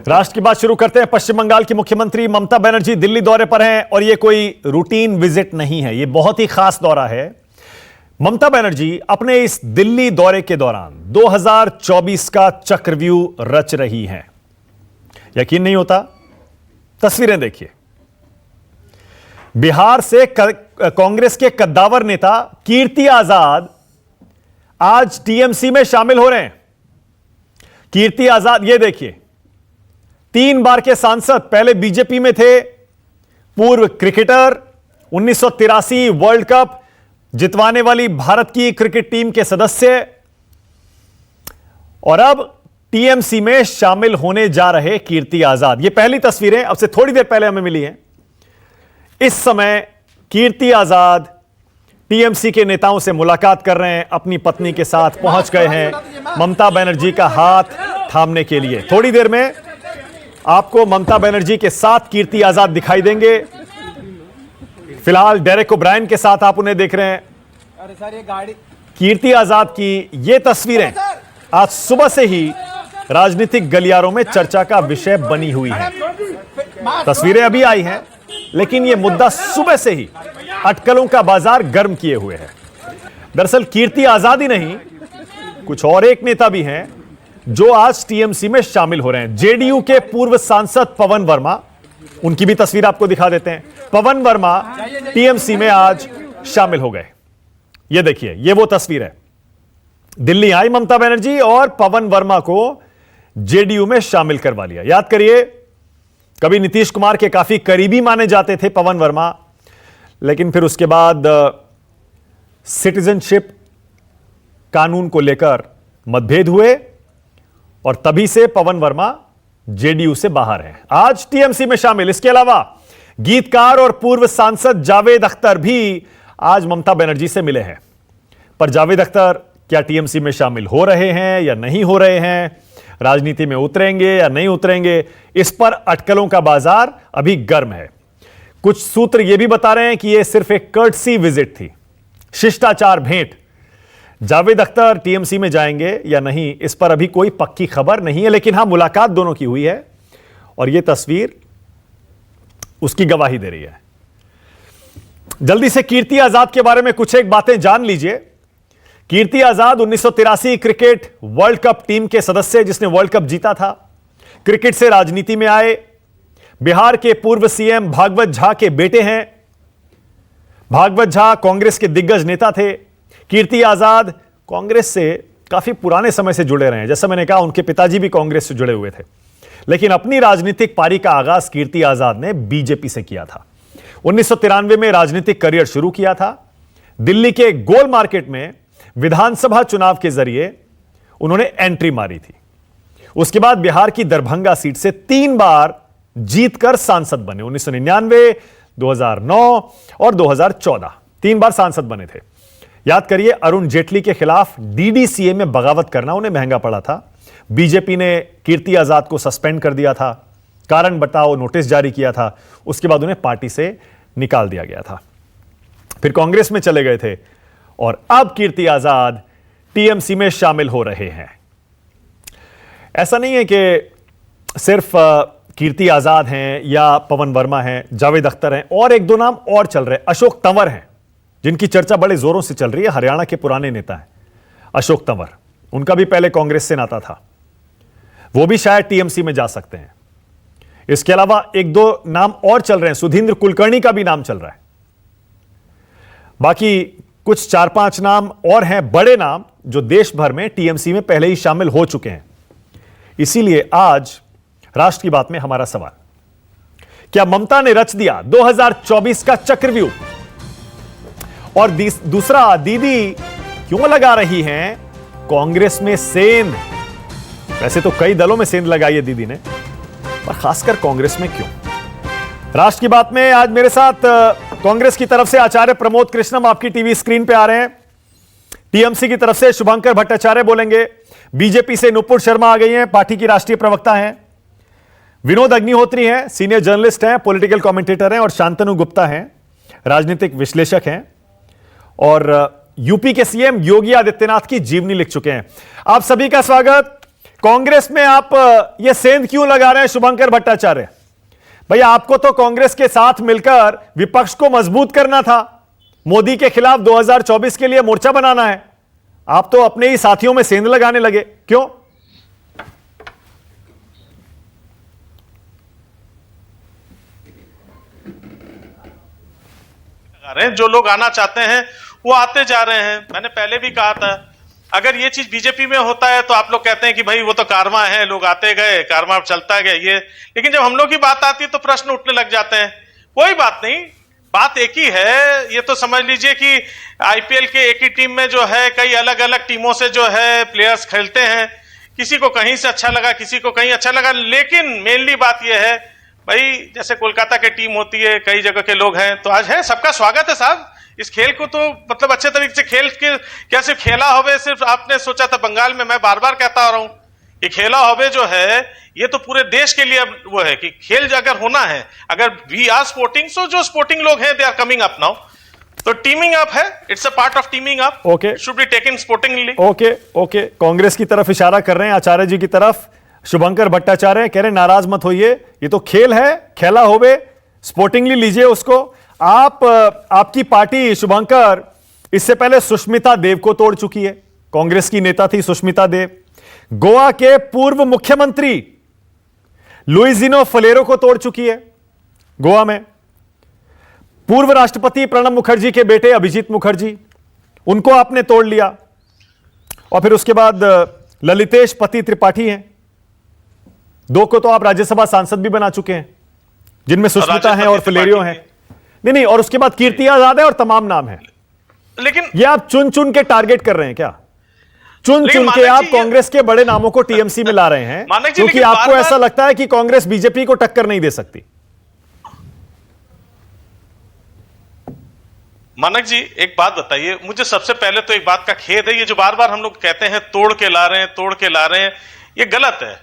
राष्ट्र की बात शुरू करते हैं। पश्चिम बंगाल की मुख्यमंत्री ममता बनर्जी दिल्ली दौरे पर हैं और यह कोई रूटीन विजिट नहीं है, यह बहुत ही खास दौरा है। ममता बनर्जी अपने इस दिल्ली दौरे के दौरान 2024 का चक्रव्यूह रच रही हैं। यकीन नहीं होता? तस्वीरें देखिए। बिहार से कांग्रेस के कद्दावर नेता कीर्ति आजाद आज टीएमसी में शामिल हो रहे हैं। कीर्ति आजाद, ये देखिए, 3 बार के सांसद, पहले बीजेपी में थे, पूर्व क्रिकेटर, 1983 वर्ल्ड कप जितवाने वाली भारत की क्रिकेट टीम के सदस्य, और अब टीएमसी में शामिल होने जा रहे कीर्ति आजाद। ये पहली तस्वीरें अब से थोड़ी देर पहले हमें मिली हैं। इस समय कीर्ति आजाद टीएमसी के नेताओं से मुलाकात कर रहे हैं, अपनी पत्नी के साथ पहुंच गए हैं ममता बनर्जी का हाथ थामने के लिए। थोड़ी देर में आपको ममता बनर्जी के साथ कीर्ति आजाद दिखाई देंगे। फिलहाल डेरेक ओब्रायन के साथ आप उन्हें देख रहे हैं। अरे सर, ये गाड़ी कीर्ति आजाद की ये तस्वीरें आज सुबह से ही राजनीतिक गलियारों में चर्चा का विषय बनी हुई हैं। तस्वीरें अभी आई हैं, लेकिन यह मुद्दा सुबह से ही अटकलों का बाजार गर्म किए हुए है। दरअसल कीर्ति आजाद ही नहीं, कुछ और एक नेता भी हैं जो आज टीएमसी में शामिल हो रहे हैं। जेडीयू के पूर्व सांसद पवन वर्मा, उनकी भी तस्वीर आपको दिखा देते हैं। पवन वर्मा टीएमसी में आज शामिल हो गए। ये देखिए, ये वो तस्वीर है। दिल्ली आई ममता बनर्जी और पवन वर्मा को जेडीयू में शामिल करवा लिया। याद करिए, कभी नीतीश कुमार के काफी करीबी माने जाते थे पवन वर्मा, लेकिन फिर उसके बाद सिटीजनशिप कानून को लेकर मतभेद हुए और तभी से पवन वर्मा जेडीयू से बाहर हैं। आज टीएमसी में शामिल। इसके अलावा गीतकार और पूर्व सांसद जावेद अख्तर भी आज ममता बनर्जी से मिले हैं। पर जावेद अख्तर क्या टीएमसी में शामिल हो रहे हैं या नहीं हो रहे हैं, राजनीति में उतरेंगे या नहीं उतरेंगे, इस पर अटकलों का बाजार अभी गर्म है। कुछ सूत्र यह भी बता रहे हैं कि यह सिर्फ एक कर्टसी विजिट थी, शिष्टाचार भेंट। जावेद अख्तर टीएमसी में जाएंगे या नहीं, इस पर अभी कोई पक्की खबर नहीं है, लेकिन हां, मुलाकात दोनों की हुई है और यह तस्वीर उसकी गवाही दे रही है। जल्दी से कीर्ति आजाद के बारे में कुछ एक बातें जान लीजिए। Kirti Azad 1983 cricket world cup team के सदस्य, जिसने वर्ल्ड कप जीता था। क्रिकेट से राजनीति में आए। बिहार के पूर्व सीएम भागवत झा के बेटे हैं। भागवत झा कांग्रेस के दिग्गज नेता थे। कीर्ति आजाद कांग्रेस से काफी पुराने समय से जुड़े रहे हैं। जैसा मैंने कहा, उनके पिताजी भी कांग्रेस से जुड़े हुए थे, लेकिन अपनी राजनीतिक पारी का आगाज कीर्ति आजाद ने बीजेपी से किया था। 1993 में राजनीतिक करियर शुरू किया था। दिल्ली के गोल मार्केट में विधानसभा चुनाव के जरिए उन्होंने एंट्री मारी थी। उसके बाद बिहार की दरभंगा सीट से 3 बार जीतकर सांसद बने। 1999, 2009 और 2014 3 बार सांसद बने थे। याद करिए, अरुण जेटली के खिलाफ डीडीसीए में बगावत करना उन्हें महंगा पड़ा था। बीजेपी ने कीर्ति आजाद को सस्पेंड कर दिया था, कारण बताओ नोटिस जारी किया था। उसके बाद उन्हें पार्टी से निकाल दिया गया था। फिर कांग्रेस में चले गए थे और अब कीर्ति आजाद टीएमसी में शामिल हो रहे हैं। ऐसा नहीं है कि सिर्फ कीर्ति आजाद हैं या पवन वर्मा हैं, जावेद अख्तर हैं, और 1-2 नाम और चल रहे हैं। अशोक तंवर हैं, जिनकी चर्चा बड़े जोरों से चल रही है। हरियाणा के पुराने नेता हैं अशोक तंवर, उनका भी पहले कांग्रेस से नाता था, वो भी शायद टीएमसी में जा सकते हैं। इसके अलावा 1-2 नाम और चल रहे हैं। सुधींद्र कुलकर्णी का भी नाम चल रहा है। बाकी कुछ 4-5 नाम और हैं, बड़े नाम, जो देश भर में टीएमसी में पहले ही शामिल हो चुके हैं। इसीलिए आज राष्ट्र की बात में हमारा सवाल, क्या ममता ने रच दिया 2024 का चक्रव्यूह? और दूसरा, दीदी क्यों लगा रही हैं कांग्रेस में सेंध? वैसे तो कई दलों में सेंध लगाई है दीदी ने, पर खासकर कांग्रेस में क्यों? राष्ट्र की बात में आज मेरे साथ कांग्रेस की तरफ से आचार्य प्रमोद कृष्णम आपकी टीवी स्क्रीन पे आ रहे हैं। टीएमसी की तरफ से शुभंकर भट्टाचार्य बोलेंगे। बीजेपी से नुपुर शर्मा आ गई हैं, पार्टी की राष्ट्रीय प्रवक्ता हैं। विनोद अग्निहोत्री हैं, सीनियर जर्नलिस्ट हैं, पॉलिटिकल कमेंटेटर हैं। और शांतनु गुप्ता हैं, राजनीतिक विश्लेषक हैं और यूपी के सीएम योगी आदित्यनाथ की जीवनी लिख चुके हैं। आप सभी का स्वागत। कांग्रेस में आप ये सेंध क्यों लगा रहे हैं शुभंकर भट्टाचार्य? भैया आपको तो कांग्रेस के साथ मिलकर विपक्ष को मजबूत करना था, मोदी के खिलाफ 2024 के लिए मोर्चा बनाना है। आप तो अपने ही साथियों में सेंध लगाने लगे, क्यों? जो लोग आना चाहते हैं वो आते जा रहे हैं। मैंने पहले भी कहा था, अगर ये चीज बीजेपी में होता है तो आप लोग कहते हैं कि भाई वो तो कारमा है, लोग आते गए, कारमा चलता गया ये। लेकिन जब हम लोग की बात आती है तो प्रश्न उठने लग जाते हैं। कोई बात नहीं, बात एक ही है। ये तो समझ लीजिए कि आईपीएल के एक ही टीम में जो है कई अलग अलग टीमों से जो है प्लेयर्स खेलते हैं, किसी को कहीं से अच्छा लगा, किसी को कहीं अच्छा लगा। लेकिन मेनली बात यह है भाई, जैसे कोलकाता की टीम होती है, कई जगह के लोग हैं, तो आज है, सबका स्वागत है साहब। इस खेल को तो मतलब अच्छे तरीके से खेल के क्या सिर्फ खेला होवे, सिर्फ आपने सोचा था बंगाल में, मैं बार बार कहता आ रहा हूं कि खेला होवे जो है ये तो पूरे देश के लिए वो है कि खेल अगर होना है, अगर वी आर स्पोर्टिंग, सो जो स्पोर्टिंग लोग हैं they are coming up now, तो टीमिंग अप है, it's a part of teaming up, okay, should be taken sportingly. Okay, Congress की तरफ इशारा कर रहे हैं, आचार्य जी की तरफ। शुभंकर भट्टाचार्य कह रहे हैं नाराज मत होइए, ये तो खेल है, खेला होवे, स्पोर्टिंगली लीजिए उसको। आपकी पार्टी शुभंकर इससे पहले सुष्मिता देव को तोड़ चुकी है, कांग्रेस की नेता थी सुष्मिता देव। गोवा के पूर्व मुख्यमंत्री लुइजिनो फलेरो को तोड़ चुकी है गोवा में। पूर्व राष्ट्रपति प्रणब मुखर्जी के बेटे अभिजीत मुखर्जी, उनको आपने तोड़ लिया। और फिर उसके बाद ललितेश पति त्रिपाठी हैं, दो को तो आप राज्यसभा सांसद भी बना चुके हैं, जिनमें सुष्मिता है और फलेरियो हैं। नहीं, और उसके बाद कीर्ति आजाद है और तमाम नाम है। लेकिन ये आप चुन चुन के टारगेट कर रहे हैं क्या? चुन चुन के आप कांग्रेस के बड़े नामों को टीएमसी में ला रहे हैं क्योंकि आपको ऐसा लगता है कि कांग्रेस बीजेपी को टक्कर नहीं दे सकती। मानक जी एक बात बताइए मुझे, सबसे पहले तो एक बात का खेद है, ये जो बार बार हम लोग कहते हैं तोड़ के ला रहे हैं, तोड़ के ला रहे हैं, ये गलत है।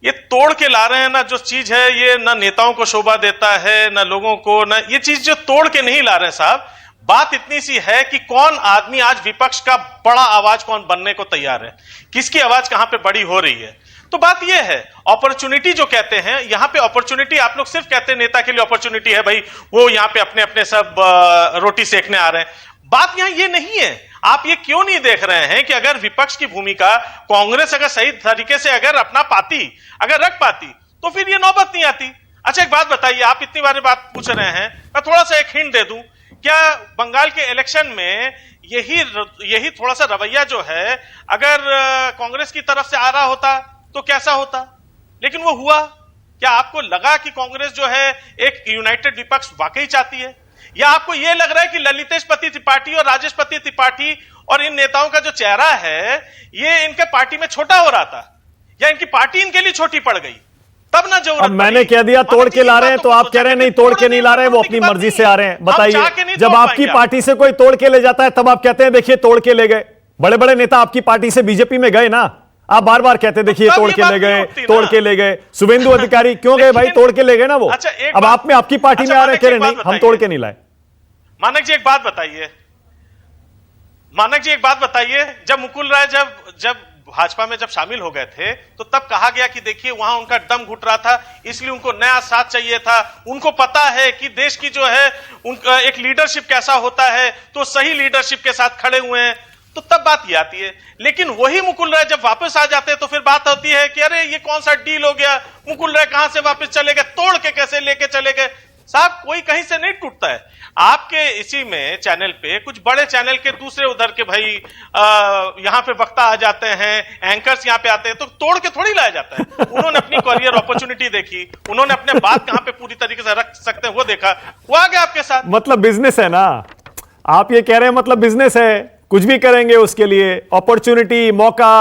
ये तोड़ के ला रहे हैं ना, जो चीज है ये ना नेताओं को शोभा देता है, ना लोगों को, ना ये चीज जो तोड़ के नहीं ला रहे हैं साहब। बात इतनी सी है कि कौन आदमी आज विपक्ष का बड़ा आवाज कौन बनने को तैयार है, किसकी आवाज कहां पे बड़ी हो रही है। तो बात यह है, अपॉर्चुनिटी जो कहते हैं, यहां पे अपॉर्चुनिटी आप लोग सिर्फ कहते हैं नेता के लिए अपॉर्चुनिटी है, भाई वो यहां पे अपने अपने सब रोटी सेकने आ रहे हैं। बात यहां ये नहीं है। आप ये क्यों नहीं देख रहे हैं कि अगर विपक्ष की भूमिका कांग्रेस अगर सही तरीके से अगर अपना पाती, अगर रख पाती, तो फिर ये नौबत नहीं आती। अच्छा एक बात बताइए, आप इतनी बार बात पूछ रहे हैं, मैं थोड़ा सा एक हिंट दे दूं, क्या बंगाल के इलेक्शन में यही थोड़ा सा रवैया जो है अगर कांग्रेस की तरफ से आ रहा होता तो कैसा होता? लेकिन वो हुआ। क्या आपको लगा कि कांग्रेस जो है एक यूनाइटेड विपक्ष वाकई चाहती है, या आपको यह लग रहा है कि ललितेश पति त्रिपाठी और राजेश पति त्रिपाठी और इन नेताओं का जो चेहरा है ये इनके पार्टी में छोटा हो रहा था, या इनकी पार्टी इनके लिए छोटी पड़ गई, तब ना जरूरत। अब मैंने कह दिया तोड़ के ला रहे हैं, तो आप कह रहे हैं नहीं तोड़ के नहीं ला रहे हैं, वो अपनी मर्जी से आ रहे हैं। बताइए, जब आपकी पार्टी से कोई तोड़ के ले जाता है तब आप कहते हैं देखिए तोड़ के ले गए। बड़े बड़े नेता आपकी पार्टी से बीजेपी में गए ना, आप बार बार कहते देखिए तोड़ के ले गए, तोड़ के ले गए। शुभेंदु अधिकारी क्यों गए भाई? तोड़ के ले गए ना वो। अब आप में आपकी पार्टी में आ रहे हैं, कह रहे नहीं हम तोड़ के नहीं लाए। मानक जी एक बात बताइए, मानक जी एक बात बताइए, जब मुकुल राय जब भाजपा में जब शामिल हो गए थे तो तब कहा गया कि देखिए वहां उनका दम घुट रहा था, इसलिए उनको नया साथ चाहिए था। उनको पता है कि देश की जो है उनका एक लीडरशिप कैसा होता है, तो सही लीडरशिप के साथ खड़े हुए हैं, तो तब बात ये आती है। लेकिन वही मुकुल राय जब वापस आ जाते हैं तो फिर बात होती है कि अरे ये कौन सा डील हो गया, मुकुल राय कहां से वापस चले गए, तोड़ के कैसे लेके चले गए। साहब कोई कहीं से नहीं टूटता है। आपके इसी में चैनल पे कुछ बड़े चैनल के दूसरे उधर के भाई यहां पे वक्ता आ जाते हैं, एंकर्स यहां पे आते हैं, तो तोड़ के थोड़ी लाया जाता है। उन्होंने अपनी करियर अपॉर्चुनिटी देखी, उन्होंने अपने बात कहां पे पूरी तरीके से रख सकते हैं वो देखा, वो आ गया आपके साथ। मतलब बिजनेस है ना, आप ये कह रहे हैं मतलब बिजनेस है, कुछ भी करेंगे उसके लिए, अपॉर्चुनिटी, मौका।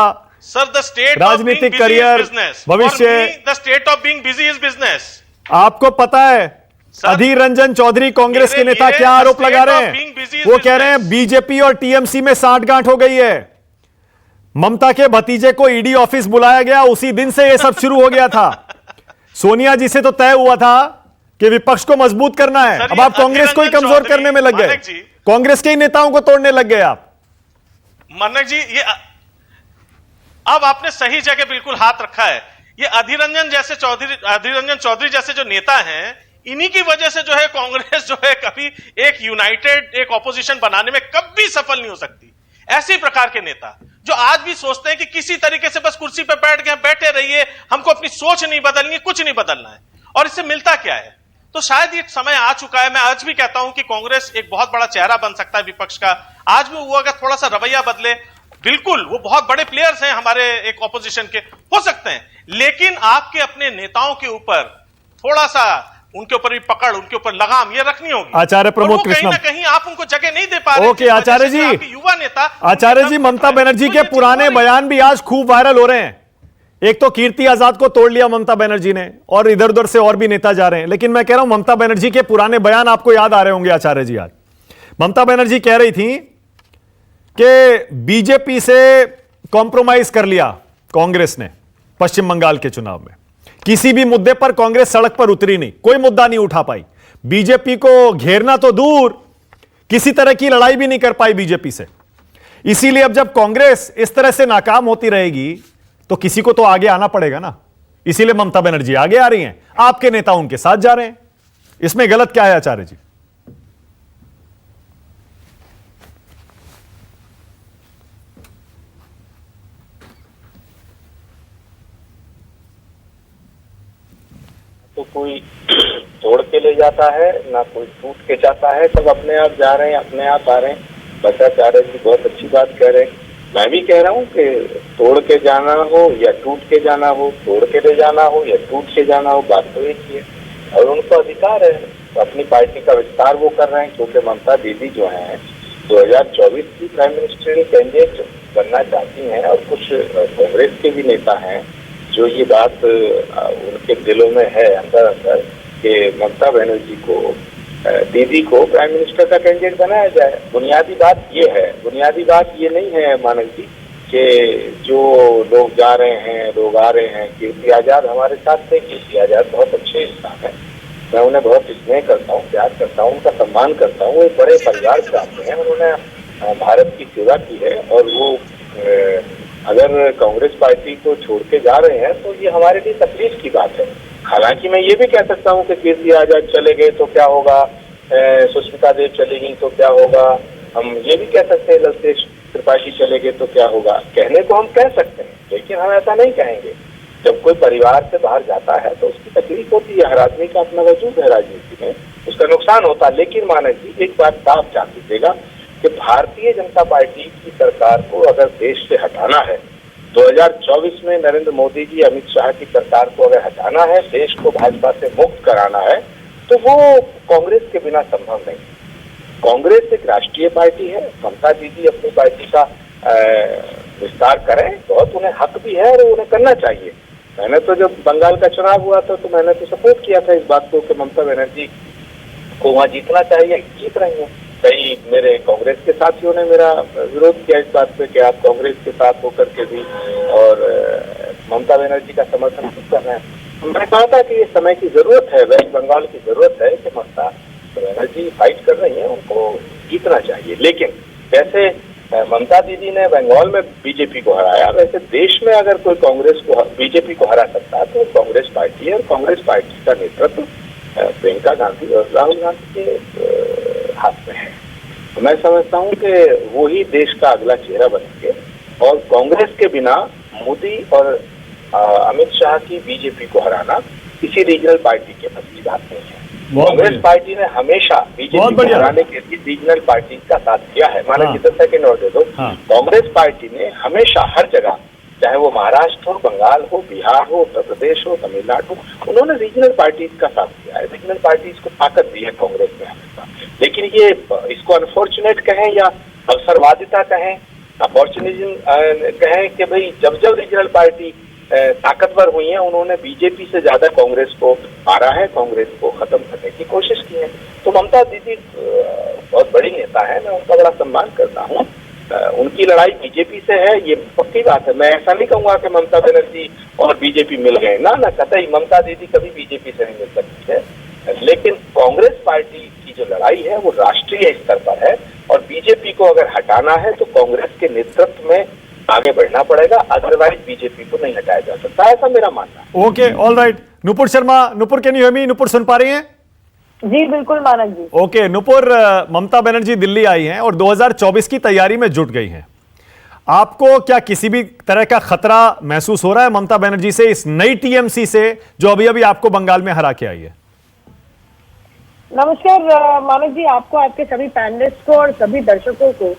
सर द स्टेट राजनीतिक करियर, भविष्य, the state of being busy is business. आपको पता है अधीर रंजन चौधरी कांग्रेस के नेता क्या आरोप लगा रहे हैं? वो कह रहे हैं बीजेपी और टीएमसी में साठगांठ हो गई है। ममता के भतीजे को ईडी ऑफिस बुलाया गया, उसी दिन से यह सब शुरू हो गया था। सोनिया जी से तो तय हुआ था कि विपक्ष को मजबूत करना है, अब आप कांग्रेस को ही कमजोर करने में लग गए, कांग्रेस के ही नेताओं को तोड़ने लग गए आप। मानक जी अब आपने सही जगह बिल्कुल हाथ रखा है। ये अधीर रंजन चौधरी जैसे जो नेता हैं, इन्हीं की वजह से जो है कांग्रेस जो है कभी एक यूनाइटेड एक ऑपोजिशन बनाने में कभी सफल नहीं हो सकती। ऐसे प्रकार के नेता जो आज भी सोचते हैं कि किसी तरीके से बस कुर्सी पे बैठ गए, बैठे रहिए, हमको अपनी सोच नहीं बदलनी, कुछ नहीं बदलना है। और इससे मिलता क्या है? तो शायद ये समय आ चुका है। मैं आज भी कहता हूं कि कांग्रेस एक बहुत बड़ा चेहरा बन सकता है विपक्ष का। आज भी वो अगर थोड़ा सा रवैया बदले, बिल्कुल वो बहुत बड़े प्लेयर्स हैं हमारे एक ऑपोजिशन के, हो सकते हैं, लेकिन आपके अपने नेताओं के ऊपर थोड़ा सा उनके ऊपर भी पकड़, उनके ऊपर लगाम ये रखनी होगी। आचार्य प्रमोद कृष्णम, कहीं ना कहीं आप उनको जगह नहीं दे पा रहे। ओके आचार्य जी, युवा नेता आचार्य जी, ममता बनर्जी के पुराने बयान भी आज खूब वायरल हो रहे हैं। एक तो कीर्ति आजाद को तोड़ लिया ममता बनर्जी ने, और इधर उधर से और भी नेता जा रहे हैं। लेकिन मैं कह रहा हूं ममता बनर्जी के पुराने बयान आपको याद आ रहे होंगे आचार्य जी। आज ममता बनर्जी कह रही थी कि बीजेपी से कॉम्प्रोमाइज कर लिया कांग्रेस ने पश्चिम बंगाल के चुनाव में। किसी भी मुद्दे पर कांग्रेस सड़क पर उतरी नहीं, कोई मुद्दा नहीं उठा पाई। बीजेपी को घेरना तो दूर, किसी तरह की लड़ाई भी नहीं कर पाई बीजेपी से। इसीलिए अब जब कांग्रेस इस तरह से नाकाम होती रहेगी तो किसी को तो आगे आना पड़ेगा ना। इसीलिए ममता बनर्जी आगे आ रही हैं, आपके नेता उनके साथ जा रहे हैं। इसमें गलत क्या है आचार्य जी? तो कोई तोड़ के ले जाता है ना कोई टूट के जाता है, सब अपने आप जा रहे हैं, अपने आप आ रहे हैं। भट्टाचार्य जी बहुत अच्छी बात कह रहे हैं। मैं भी कह रहा हूँ कि तोड़ के जाना हो या टूट के जाना हो, तोड़ के ले जाना हो या टूट के जाना हो, बात तो एक ही है। और उनको अधिकार है, तो अपनी पार्टी का विस्तार वो कर रहे हैं। क्योंकि ममता दीदी जो है 2024 की प्राइम मिनिस्टर कैंडिडेट बनना चाहती हैं, और कुछ कांग्रेस के भी नेता हैं जो ये बात उनके दिलों में है अंदर अंदर कि ममता बनर्जी को, दीदी को प्राइम मिनिस्टर का कैंडिडेट बनाया जाए। बुनियादी बात ये है, बुनियादी बात ये नहीं है मानव जी कि जो लोग जा रहे हैं, लोग आ रहे हैं। कीर्ति आजाद हमारे साथ थे, कीर्ति आजाद बहुत अच्छे इंसान है, मैं उन्हें बहुत स्नेह करता हूँ, प्यार करता हूँ, उनका सम्मान करता हूँ। वो एक बड़े परिवार से आते हैं, उन्होंने भारत की सेवा की है। और वो अगर कांग्रेस पार्टी को छोड़ के जा रहे हैं तो ये हमारे लिए तकलीफ की बात है। हालांकि मैं ये भी कह सकता हूँ कि कीर्ति आजाद चले गए तो क्या होगा, सुष्मिता देव चली गई तो क्या होगा, हम ये भी कह सकते हैं ललतेश त्रिपाठी चले गए तो क्या होगा। कहने को हम कह सकते हैं, लेकिन हम ऐसा नहीं कहेंगे। जब कोई परिवार से बाहर जाता है तो उसकी तकलीफ होती है, हर आदमी का अपना वजूद है राजनीति में, उसका नुकसान होता है। लेकिन मानव जी एक बात साफ जान दीजिएगा कि भारतीय जनता पार्टी की सरकार को अगर देश से हटाना है, 2024 में नरेंद्र मोदी जी, अमित शाह की सरकार को अगर हटाना है, देश को भाजपा से मुक्त कराना है, तो वो कांग्रेस के बिना संभव नहीं। कांग्रेस एक राष्ट्रीय पार्टी है, ममता दीदी अपनी पार्टी का विस्तार करें, बहुत उन्हें हक भी है और उन्हें करना चाहिए। मैंने तो जब बंगाल का चुनाव हुआ था तो मैंने तो सपोर्ट किया था इस बात को कि ममता बनर्जी को वहाँ जीतना चाहिए, जीत रही हैं। कई मेरे कांग्रेस के साथियों ने मेरा विरोध किया इस बात पे कि आप कांग्रेस के साथ होकर के भी और ममता बनर्जी का समर्थन कर रहे हैं। मैंने कहा था कि ये समय की जरूरत है, वेस्ट बंगाल की जरूरत है कि ममता बनर्जी फाइट कर रही है, उनको जीतना चाहिए। लेकिन जैसे ममता दीदी ने बंगाल में बीजेपी को हराया, वैसे देश में अगर कोई कांग्रेस को बीजेपी को हरा सकता है तो कांग्रेस पार्टी है। और कांग्रेस पार्टी का नेतृत्व प्रियंका गांधी और राहुल गांधी के हाथ में है। तो मैं समझता हूं कि वो ही देश का अगला चेहरा बनेंगे। और कांग्रेस के बिना मोदी और अमित शाह की बीजेपी को हराना किसी रीजनल पार्टी के बस की बात नहीं है। कांग्रेस पार्टी ने हमेशा बीजेपी को हराने के लिए रीजनल पार्टी का साथ दिया है। माना जितना सेकेंड और दे दो, कांग्रेस पार्टी ने हमेशा हर जगह, चाहे वो महाराष्ट्र हो, बंगाल हो, बिहार हो, उत्तर प्रदेश हो, तमिलनाडु हो, उन्होंने रीजनल पार्टीज का साथ दिया है। रीजनल पार्टीज को ताकत दी है कांग्रेस ने हमेशा। लेकिन ये इसको अनफॉर्चुनेट कहें या अवसरवादिता कहें, अपॉर्चुनिज्म कहें कि भाई जब जब रीजनल पार्टी ताकतवर हुई है उन्होंने बीजेपी से ज्यादा कांग्रेस को मारा है, कांग्रेस को खत्म करने की कोशिश की है। तो ममता दीदी बहुत बड़ी नेता है, मैं उनका बड़ा सम्मान करता हूँ। उनकी लड़ाई बीजेपी से है, ये पक्की बात है। मैं ऐसा नहीं कहूंगा कि ममता बनर्जी और बीजेपी मिल गए, ना कतई ममता दीदी कभी बीजेपी से नहीं मिल सकती है। लेकिन कांग्रेस पार्टी की जो लड़ाई है वो राष्ट्रीय स्तर पर है। और बीजेपी को अगर हटाना है तो कांग्रेस के नेतृत्व में आगे बढ़ना पड़ेगा, अदरवाइज बीजेपी को नहीं हटाया जा सकता, ऐसा मेरा मानना है। Okay, all right. Nupur Sharma, Nupur can you hear me? Nupur सुन पा रही हैं? जी बिल्कुल मानक जी। ओके नुपुर, ममता बनर्जी दिल्ली आई हैं और 2024 की तैयारी में जुट गई हैं। आपको क्या किसी भी तरह का खतरा महसूस हो रहा है ममता बनर्जी से, इस नई टीएमसी से जो अभी अभी आपको बंगाल में हरा के आई है? नमस्कार मानक जी, आपको, आपके सभी पैनलिस्ट को और सभी दर्शकों को।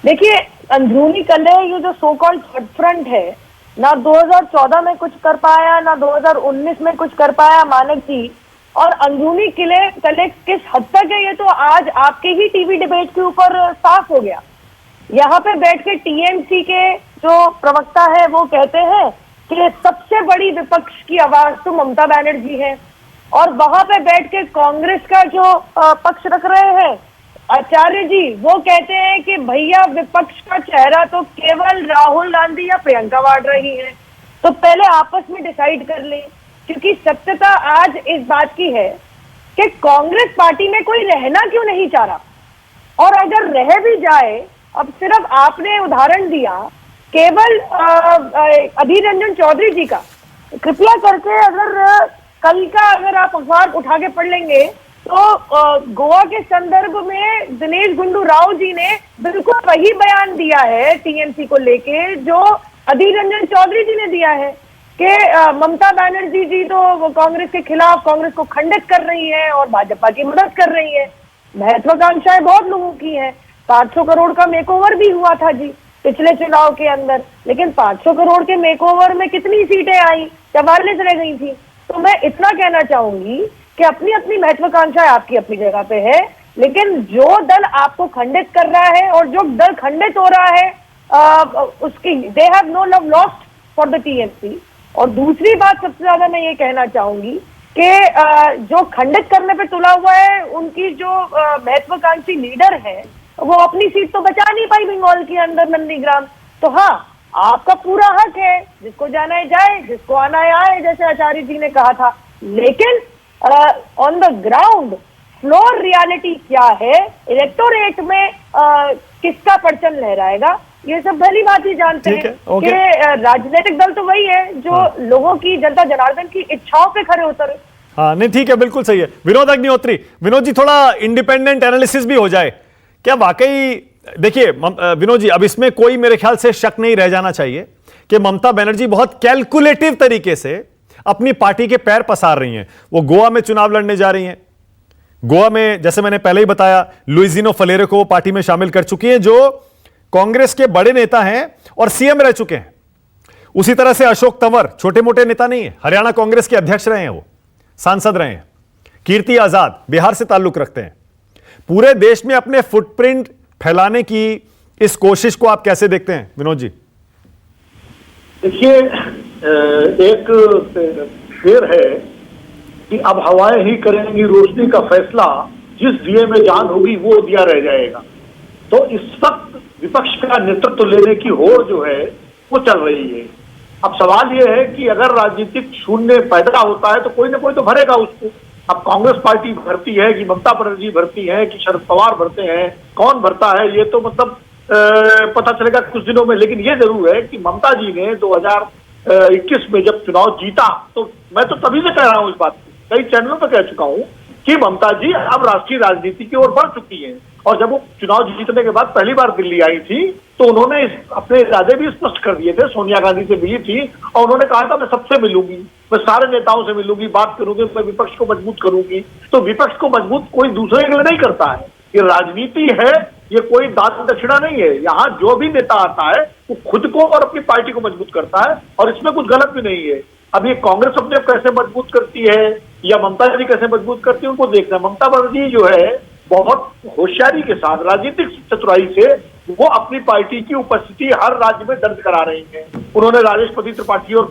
देखिए, अंदरूनी कलह, ये जो सो कॉल्ड थर्ड फ्रंट है, ना 2014 में कुछ कर पाया, ना 2019 में कुछ कर पाया मानक जी। और अंदरूनी कलह किस हद तक है, ये तो आज आपके ही टीवी डिबेट के ऊपर साफ हो गया। यहाँ पे बैठ के टीएमसी के जो प्रवक्ता है वो कहते हैं कि सबसे बड़ी विपक्ष की आवाज तो ममता बनर्जी है, और वहां पे बैठ के कांग्रेस का जो पक्ष रख रहे हैं आचार्य जी, वो कहते हैं कि भैया विपक्ष का चेहरा तो केवल राहुल गांधी या प्रियंका वाड्रा ही है। तो पहले आपस में डिसाइड कर लें, क्योंकि सत्यता आज इस बात की है कि कांग्रेस पार्टी में कोई रहना क्यों नहीं चाह रहा, और अगर रह भी जाए, अब सिर्फ आपने उदाहरण दिया केवल अधीर रंजन चौधरी जी का, कृपया करके अगर कल का अगर आप अखबार उठा के पढ़ लेंगे तो गोवा के संदर्भ में दिनेश गुंडू राव जी ने बिल्कुल वही बयान दिया है टीएमसी को लेके जो अधीर रंजन चौधरी जी ने दिया है कि ममता बनर्जी जी तो वो कांग्रेस के खिलाफ, कांग्रेस को खंडित कर रही है और भाजपा की मदद कर रही है। महत्वाकांक्षाएं बहुत लोगों की है। 500 करोड़ का मेकओवर भी हुआ था जी पिछले चुनाव के अंदर, लेकिन 500 करोड़ के मेकओवर में कितनी सीटें आई? 44 रह गई थी। तो मैं इतना कहना चाहूंगी कि अपनी अपनी महत्वाकांक्षाएं आपकी अपनी जगह पे है, लेकिन जो दल आपको खंडित कर रहा है और जो दल खंडित हो रहा है उसकी they have no love lost for the TMC. और दूसरी बात सबसे ज्यादा मैं ये कहना चाहूंगी कि जो खंडित करने पे तुला हुआ है, उनकी जो महत्वाकांक्षी लीडर है वो अपनी सीट तो बचा नहीं पाई बंगाल के अंदर नंदीग्राम। तो हाँ, आपका पूरा हक है, जिसको जाना है जाए, जिसको आना है आए, जैसे आचार्य जी ने कहा था। लेकिन on the ground floor reality क्या है, इलेक्टोरेट में किसका परचम लहराएगा, ये सब भली बात ही जानते हैं कि राजनीतिक दल तो वही है जो लोगों की, जनता जनार्दन की इच्छाओं पे खरे उतरे। हाँ नहीं, ठीक है, बिल्कुल सही है। विनोद अग्निहोत्री, विनोद जी थोड़ा इंडिपेंडेंट एनालिसिस भी हो जाए क्या वाकई? देखिए विनोद जी, अब इसमें कोई मेरे ख्याल से शक नहीं रह जाना चाहिए कि ममता बनर्जी बहुत कैलकुलेटिव तरीके से अपनी पार्टी के पैर पसार रही हैं। वो गोवा में चुनाव लड़ने जा रही हैं। गोवा में जैसे मैंने पहले ही बताया, लुइजिनो फलेरो को पार्टी में शामिल कर चुकी हैं जो कांग्रेस के बड़े नेता हैं और सीएम रह चुके हैं। उसी तरह से अशोक तंवर छोटे मोटे नेता नहीं है, हरियाणा कांग्रेस के अध्यक्ष रहे हैं, वो सांसद रहे हैं। कीर्ति आजाद बिहार से ताल्लुक रखते हैं। पूरे देश में अपने फुटप्रिंट फैलाने की इस कोशिश को आप कैसे देखते हैं विनोद जी? देखिए, एक शेर है कि अब हवाएं ही करेंगी रोशनी का फैसला, जिस दिए में जान होगी वो दिया रह जाएगा। तो इस वक्त विपक्ष का नेतृत्व लेने की होड़ जो है वो चल रही है। अब सवाल ये है कि अगर राजनीतिक शून्य पैदा होता है तो कोई ना कोई तो भरेगा उसको। अब कांग्रेस पार्टी भरती है कि ममता बनर्जी भरती है कि शरद पवार भरते हैं, कौन भरता है ये तो मतलब पता चलेगा कुछ दिनों में। लेकिन ये जरूर है कि ममता जी ने 2021 में जब चुनाव जीता, तो मैं तो तभी से कह रहा हूं इस बात को, कई चैनलों पर कह चुका हूं कि ममता जी अब राष्ट्रीय राजनीति की ओर बढ़ चुकी हैं। और जब वो चुनाव जीतने के बाद पहली बार दिल्ली आई थी तो उन्होंने अपने इरादे भी स्पष्ट कर दिए थे। सोनिया गांधी से मिली थी और उन्होंने कहा था मैं सबसे मिलूंगी, मैं सारे नेताओं से मिलूंगी, बात करूंगी, मैं विपक्ष को मजबूत करूंगी। तो विपक्ष को मजबूत कोई दूसरे के लिए नहीं करता है, ये राजनीति है, ये कोई दान दक्षिणा नहीं है। यहाँ जो भी नेता आता है वो खुद को और अपनी पार्टी को मजबूत करता है और इसमें कुछ गलत भी नहीं है। अब ये कांग्रेस अपने कैसे मजबूत करती है या ममता जी कैसे मजबूत करती है उनको देखना है। ममता बनर्जी जो है बहुत होशियारी के साथ, राजनीतिक चतुराई से वो अपनी पार्टी की उपस्थिति हर राज्य में दर्ज करा रही हैं। उन्होंने राजेशपति त्रिपाठी और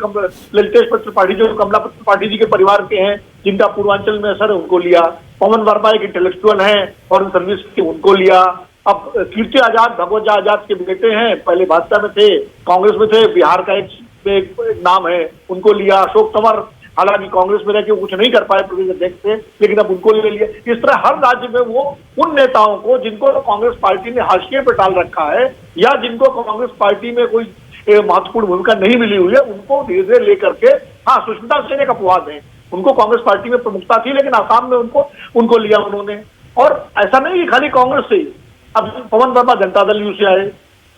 ललितेश त्रिपाठी जो कमला त्रिपाठी जी के परिवार के हैं, जिनका पूर्वांचल में असर है, उनको लिया। पवन वर्मा एक इंटेलेक्चुअल हैं, फॉरेन सर्विस के, उनको लिया। अब कीर्ति आजाद, भगवत आजाद के बेटे हैं, पहले भाजपा में थे, कांग्रेस में थे, बिहार का एक नाम है, उनको लिया। अशोक तंवर हालांकि कांग्रेस में रह के कुछ नहीं कर पाए प्रदेश अध्यक्ष से, लेकिन अब उनको ले लिया। इस तरह हर राज्य में वो उन नेताओं को जिनको कांग्रेस पार्टी ने हाशिए पर डाल रखा है या जिनको कांग्रेस पार्टी में कोई महत्वपूर्ण भूमिका नहीं मिली हुई है, उनको धीरे धीरे लेकर के, हाँ सुष्मिता सेन एक अपवाद है, उनको कांग्रेस पार्टी में प्रमुखता थी लेकिन आसाम में उनको लिया उन्होंने। और ऐसा नहीं कि खाली कांग्रेस से ही, अब पवन वर्मा जनता दल यू से आए,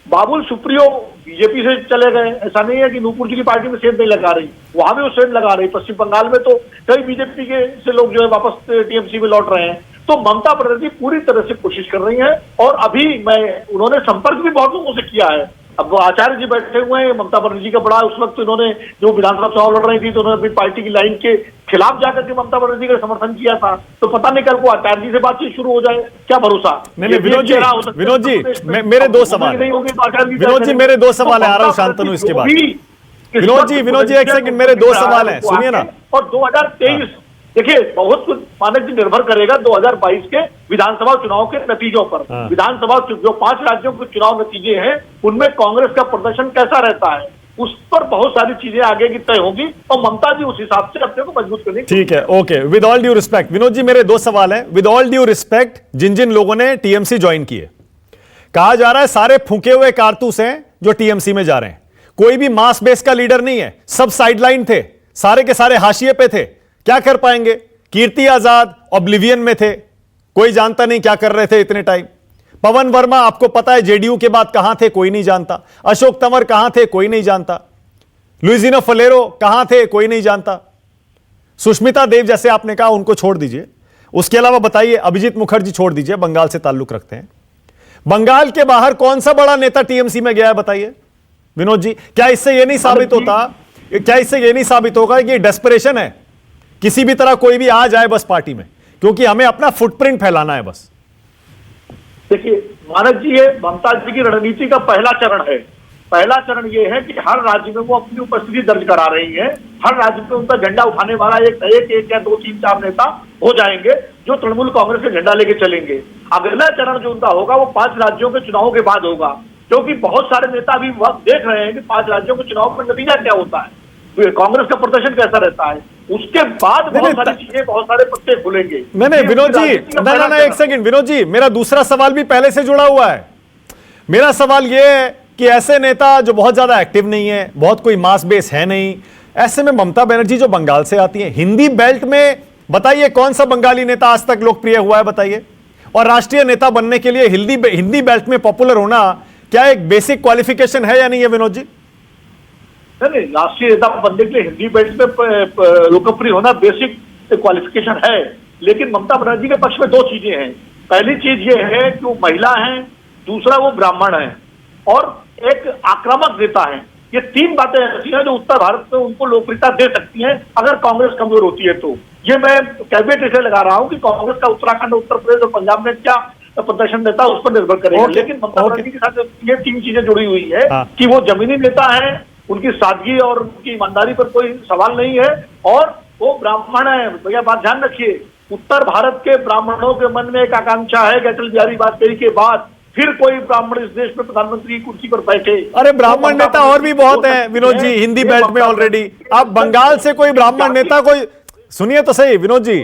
बाबुल सुप्रियो बीजेपी से चले गए, ऐसा नहीं है कि नूपुर जी की पार्टी में सेंध नहीं लगा रही, वहां भी वो सेंध लगा रही। पश्चिम बंगाल में तो कई बीजेपी के से लोग जो है वापस टीएमसी में लौट रहे हैं। तो ममता बनर्जी पूरी तरह से कोशिश कर रही हैं और अभी उन्होंने संपर्क भी बहुत लोगों से किया है। अब वो आचार्य जी बैठे हुए हैं, ममता बनर्जी का बड़ा, उस वक्त इन्होंने जो विधानसभा चुनाव लड़ रही थी तो उन्होंने अपनी पार्टी की लाइन के खिलाफ जाकर के ममता बनर्जी का समर्थन किया था। तो पता नहीं कल को आचार्य जी से बातचीत शुरू हो जाए, क्या भरोसा। नहीं, विनोद जी मेरे दो सवाल है, विनोद जी मेरे दो सवाल है, आ रहा हूं शांतनु इसके बाद। विनोद जी एक सेकंड, मेरे दो सवाल हैं, सुनिए ना। और 2023 देखिए बहुत कुछ मानक जी निर्भर करेगा 2022 के विधानसभा चुनाव के नतीजों पर। विधानसभा जो 5 राज्यों के चुनाव नतीजे हैं उनमें कांग्रेस का प्रदर्शन कैसा रहता है, उस पर बहुत सारी चीजें आगे की तय होगी और ममता जी उस हिसाब से अपने को मजबूत करेंगे। ठीक है, okay, with all due respect Vinod ji मेरे दो सवाल हैं। विद ऑल ड्यू रिस्पेक्ट, जिन जिन लोगों ने टीएमसी ज्वाइन किए, कहा जा रहा है सारे फूके हुए कारतूस हैं जो टीएमसी में जा रहे हैं, कोई भी मास बेस का लीडर नहीं है, सब साइडलाइन थे, सारे के सारे हाशिए पे थे, क्या कर पाएंगे। कीर्ति आजाद ऑब्लिवियन में थे, कोई जानता नहीं क्या कर रहे थे इतने टाइम। पवन वर्मा आपको पता है जेडीयू के बाद कहां थे, कोई नहीं जानता। अशोक तंवर कहां थे, कोई नहीं जानता। लुइजिनो फलेरो कहां थे, कोई नहीं जानता। सुष्मिता देव जैसे आपने कहा उनको छोड़ दीजिए, उसके अलावा बताइए, अभिजीत मुखर्जी छोड़ दीजिए, बंगाल से ताल्लुक रखते हैं। बंगाल के बाहर कौन सा बड़ा नेता टीएमसी में गया है बताइए विनोद जी। क्या इससे यह नहीं साबित होगा कि डेस्परेशन है, किसी भी तरह कोई भी आ जाए बस पार्टी में, क्योंकि हमें अपना फुटप्रिंट फैलाना है बस। देखिए मानक जी, ये ममता जी की रणनीति का पहला चरण है। पहला चरण ये है कि हर राज्य में वो अपनी उपस्थिति दर्ज करा रही है, हर राज्य में उनका झंडा उठाने वाला एक या 2 3 4 नेता हो जाएंगे जो तृणमूल कांग्रेस के झंडा लेके चलेंगे। अगला चरण जो उनका होगा वो 5 राज्यों के चुनाव के बाद होगा, क्योंकि बहुत सारे नेता अभी वक्त देख रहे हैं कि 5 राज्यों के चुनाव का नतीजा क्या होता है, कांग्रेस का प्रदर्शन कैसा रहता है, उसके बाद बहुत सारी चीजें, बहुत सारे पत्ते खुलेंगे। नहीं विनोद जी, ना एक सेकंड विनोद जी, मेरा दूसरा सवाल भी पहले से जुड़ा हुआ है। मेरा सवाल यह है कि ऐसे नेता जो बहुत ज्यादा एक्टिव नहीं है, बहुत कोई मास बेस है नहीं, ऐसे में ममता बनर्जी जो बंगाल से आती है, हिंदी बेल्ट में बताइए कौन सा बंगाली नेता आज तक लोकप्रिय हुआ है बताइए। और राष्ट्रीय नेता बनने के लिए हिंदी बेल्ट में पॉपुलर होना क्या एक बेसिक क्वालिफिकेशन है या नहीं है विनोद जी? नहीं, राष्ट्रीय नेता बनने के लिए हिंदी बेल्ट में लोकप्रिय होना बेसिक क्वालिफिकेशन है, लेकिन ममता बनर्जी के पक्ष में 2 चीजें हैं। पहली चीज ये है कि वो महिला है, दूसरा वो ब्राह्मण है और एक आक्रामक नेता है। ये 3 बातें ऐसी हैं जो उत्तर भारत में उनको लोकप्रियता दे सकती हैं अगर कांग्रेस कमजोर होती है तो। ये मैं कैबिनेट इसे लगा रहा हूं कि कांग्रेस का उत्तराखंड, उत्तर प्रदेश और पंजाब में क्या प्रदर्शन देता है उस पर निर्भर करेगा। लेकिन ममता बनर्जी के साथ ये 3 चीजें जुड़ी हुई है कि वो जमीनी नेता है, उनकी सादगी और उनकी ईमानदारी पर कोई सवाल नहीं है, और वो ब्राह्मण है। भैया बात ध्यान रखिए, उत्तर भारत के ब्राह्मणों के मन में एक आकांक्षा है कि अटल बिहारी वाजपेयी के बाद फिर कोई ब्राह्मण इस देश में प्रधानमंत्री की कुर्सी पर बैठे। अरे ब्राह्मण नेता और भी बहुत हैं विनोद जी हिंदी बेल्ट में ऑलरेडी। आप बंगाल से कोई ब्राह्मण नेता, कोई सुनिए तो सही विनोद जी,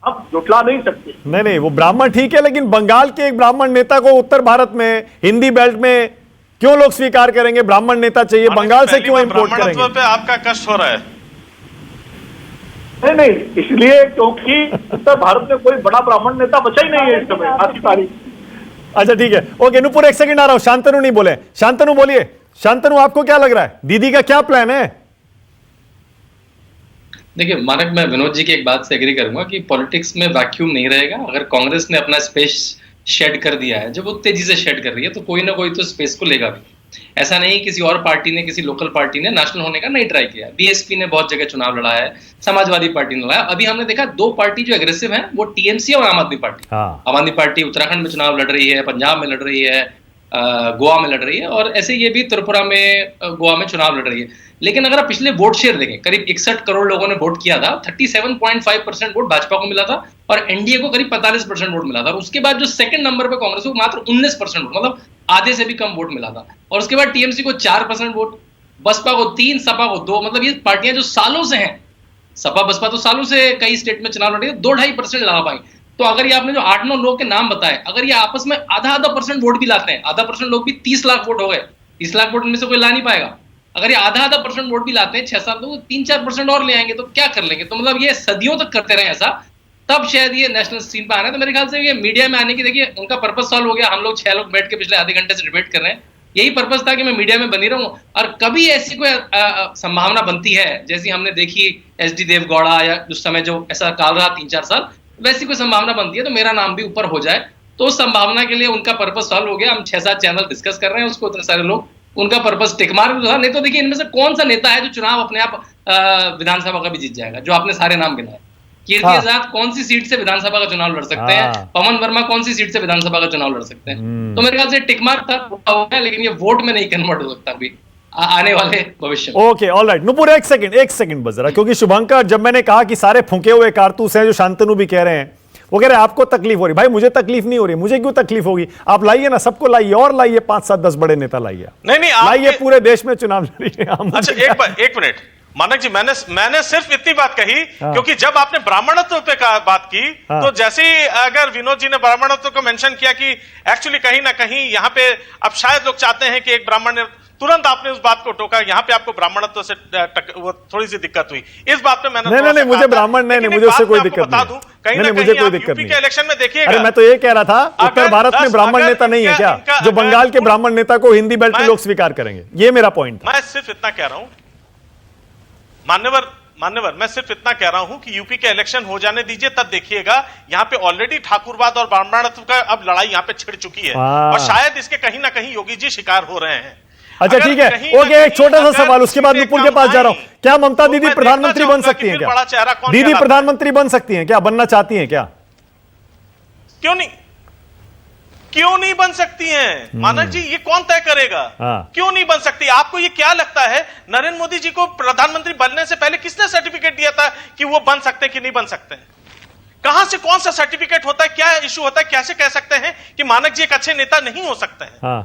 हम जुटला नहीं सकते। नहीं वो ब्राह्मण ठीक है, लेकिन बंगाल के एक ब्राह्मण नेता को उत्तर भारत में हिंदी बेल्ट में क्यों लोग स्वीकार करेंगे? ब्राह्मण नेता चाहिए, बंगाल से क्यों इंपोर्ट करेंगे? पे आपका कष्ट हो रहा है? नहीं, इसलिए क्योंकि उत्तर भारत में कोई बड़ा ब्राह्मण नेता बचा ही नहीं है इस समय आज की तारीख। अच्छा ठीक है, ओके नुपुर एक सेकंड आ रहा हूं, शांतनु नहीं बोले। शांतनु बोलिए, शांतनु आपको क्या लग रहा है, दीदी का क्या प्लान है? देखिए मानक, मैं विनोद जी की एक बात से एग्री करूंगा कि पॉलिटिक्स में वैक्यूम नहीं रहेगा। अगर कांग्रेस ने अपना स्पेस शेड कर दिया है, जब वो तेजी से शेड कर रही है, तो कोई ना कोई तो स्पेस को लेगा भी। ऐसा नहीं किसी और पार्टी ने, किसी लोकल पार्टी ने नेशनल होने का नहीं ट्राई किया। बीएसपी ने बहुत जगह चुनाव लड़ा है, समाजवादी पार्टी ने लड़ा। अभी हमने देखा 2 पार्टी जो एग्रेसिव है वो टीएमसी और आम आदमी पार्टी। आम आदमी पार्टी उत्तराखंड में चुनाव लड़ रही है, पंजाब में लड़ रही है, गोवा में लड़ रही है, और ऐसे ये भी त्रिपुरा में, गोवा में चुनाव लड़ रही है। लेकिन अगर आप पिछले वोट शेयर देखें, करीब 61 करोड़ लोगों ने वोट किया था, 37.5% वोट भाजपा को मिला था और एनडीए को करीब 45% वोट मिला था। और उसके बाद जो सेकंड नंबर पे कांग्रेस को मात्र 19% वोट, मतलब आधे से भी कम वोट मिला था। और उसके बाद टीएमसी को 4% वोट, बसपा को 3, सपा को 2। मतलब ये पार्टियां जो सालों से हैं, सपा बसपा तो सालों से कई स्टेट में चुनाव लड़ रही है, 2-2.5% ला पाई। तो अगर ये आपने जो 8-9 लोग के नाम बताए, अगर ये आपस में आधा % वोट भी लाते हैं, आधा % लोग भी 30 लाख वोट हो गए, 30 लाख वोट इनमें से कोई ला नहीं पाएगा। अगर ये आधा % वोट भी लाते हैं 6 साल तो 3-4% और ले आएंगे, तो क्या कर लेंगे? तो मतलब ये सदियों तक करते रहे ऐसा, तब शायद ये नेशनल स्क्रीन पर आ रहा है। तो मेरे ख्याल से ये मीडिया में आने की, देखिए उनका पर्पस सॉल्व हो गया। हम लोग 6 लोग बैठ के पिछले आधे घंटे से डिबेट कर रहे हैं, यही पर्पस था कि मैं मीडिया में बनी रहूं। और कभी ऐसी कोई संभावना बनती है, जैसी हमने देखी SD देवगौड़ा या उस समय जो ऐसा काल रहा 3-4 साल, वैसी कोई संभावना बनती है तो मेरा नाम भी ऊपर हो जाए, तो उस संभावना के लिए उनका पर्पस सॉल्व हो गया। हम 6-7 चैनल डिस्कस कर रहे हैं उसको, इतने सारे लोग, उनका पर्पस टिक मार था। नहीं तो देखिए इनमें से कौन सा नेता है जो चुनाव अपने आप विधानसभा का भी जीत जाएगा, जो आपने सारे नाम गिनाए। कीर्ति आजाद कौन सी सीट से विधानसभा का चुनाव लड़ सकते हैं, पवन वर्मा कौन सी सीट से विधानसभा का चुनाव लड़ सकते हैं। तो मेरे ख्याल से टिक मार्क था, लेकिन ये वोट में नहीं कन्वर्ट हो सकता अभी आने वाले भविष्य में। Okay, alright. नुपुर एक सेकंड बस जरा, क्योंकि शुभंकर, जब मैंने कहा कि सारे फूंके हुए कारतूस हैं, जो शांतनु भी कह रहे हैं, वो कह रहे हैं आपको तकलीफ हो रही। भाई मुझे तकलीफ नहीं हो रही, मुझे क्यों तकलीफ होगी? आप लाइए ना, सबको लाइए, और लाइए 5-7-10 बड़े नेता लाइए, नहीं लाइए, पूरे देश में चुनाव लड़िए। अच्छा एक मिनट मानक जी, मैंने सिर्फ इतनी बात कही क्योंकि जब आपने ब्राह्मणत्व पे बात की, तो जैसे ही अगर विनोद जी ने ब्राह्मणत्व को मेंशन किया कि एक्चुअली कहीं ना कहीं यहाँ पे अब शायद लोग चाहते हैं कि एक ब्राह्मण, तुरंत आपने उस बात को टोका। यहाँ पे आपको ब्राह्मणत्व से वो थोड़ी सी दिक्कत हुई। इस बात पे मैंने नहीं, मुझे ब्राह्मण नहीं, मुझे उससे कोई दिक्कत नहीं, कहीं ना मुझे कोई कहीं दिक्कत नहीं। के इलेक्शन में देखिएगा। अरे मैं तो ये कह रहा था, उत्तर भारत में ब्राह्मण नेता नहीं है क्या, जो बंगाल के ब्राह्मण नेता को हिंदी बेल्ट के लोग स्वीकार करेंगे? ये मेरा पॉइंट था। मैं सिर्फ इतना कह रहा हूं, मान्यवर, मैं सिर्फ इतना कह रहा हूं कि यूपी के इलेक्शन हो जाने दीजिए, तब देखिएगा यहाँ पे ऑलरेडी ठाकुरवाद और ब्राह्मणत्व का अब लड़ाई यहाँ पे छिड़ चुकी है, और शायद इसके कहीं ना कहीं योगी जी शिकार हो रहे हैं। अच्छा ठीक है, ओके, एक छोटा सा सवाल, उसके बाद नुपुर के पास जा रहा हूं। क्या ममता दीदी प्रधानमंत्री बन सकती हैं क्या? दीदी प्रधानमंत्री बन सकती हैं क्या? बनना चाहती हैं क्या? क्यों नहीं बन सकती हैं मानक जी? ये कौन तय करेगा? क्यों नहीं बन सकती? आपको ये क्या लगता है, नरेंद्र मोदी जी को प्रधानमंत्री बनने से पहले किसने सर्टिफिकेट दिया था कि वो बन सकते हैं कि नहीं बन सकते हैं? कहां से कौन सा सर्टिफिकेट होता है, क्या इशू होता है, कैसे कह सकते हैं कि मानक जी एक अच्छे नेता नहीं हो सकते हैं?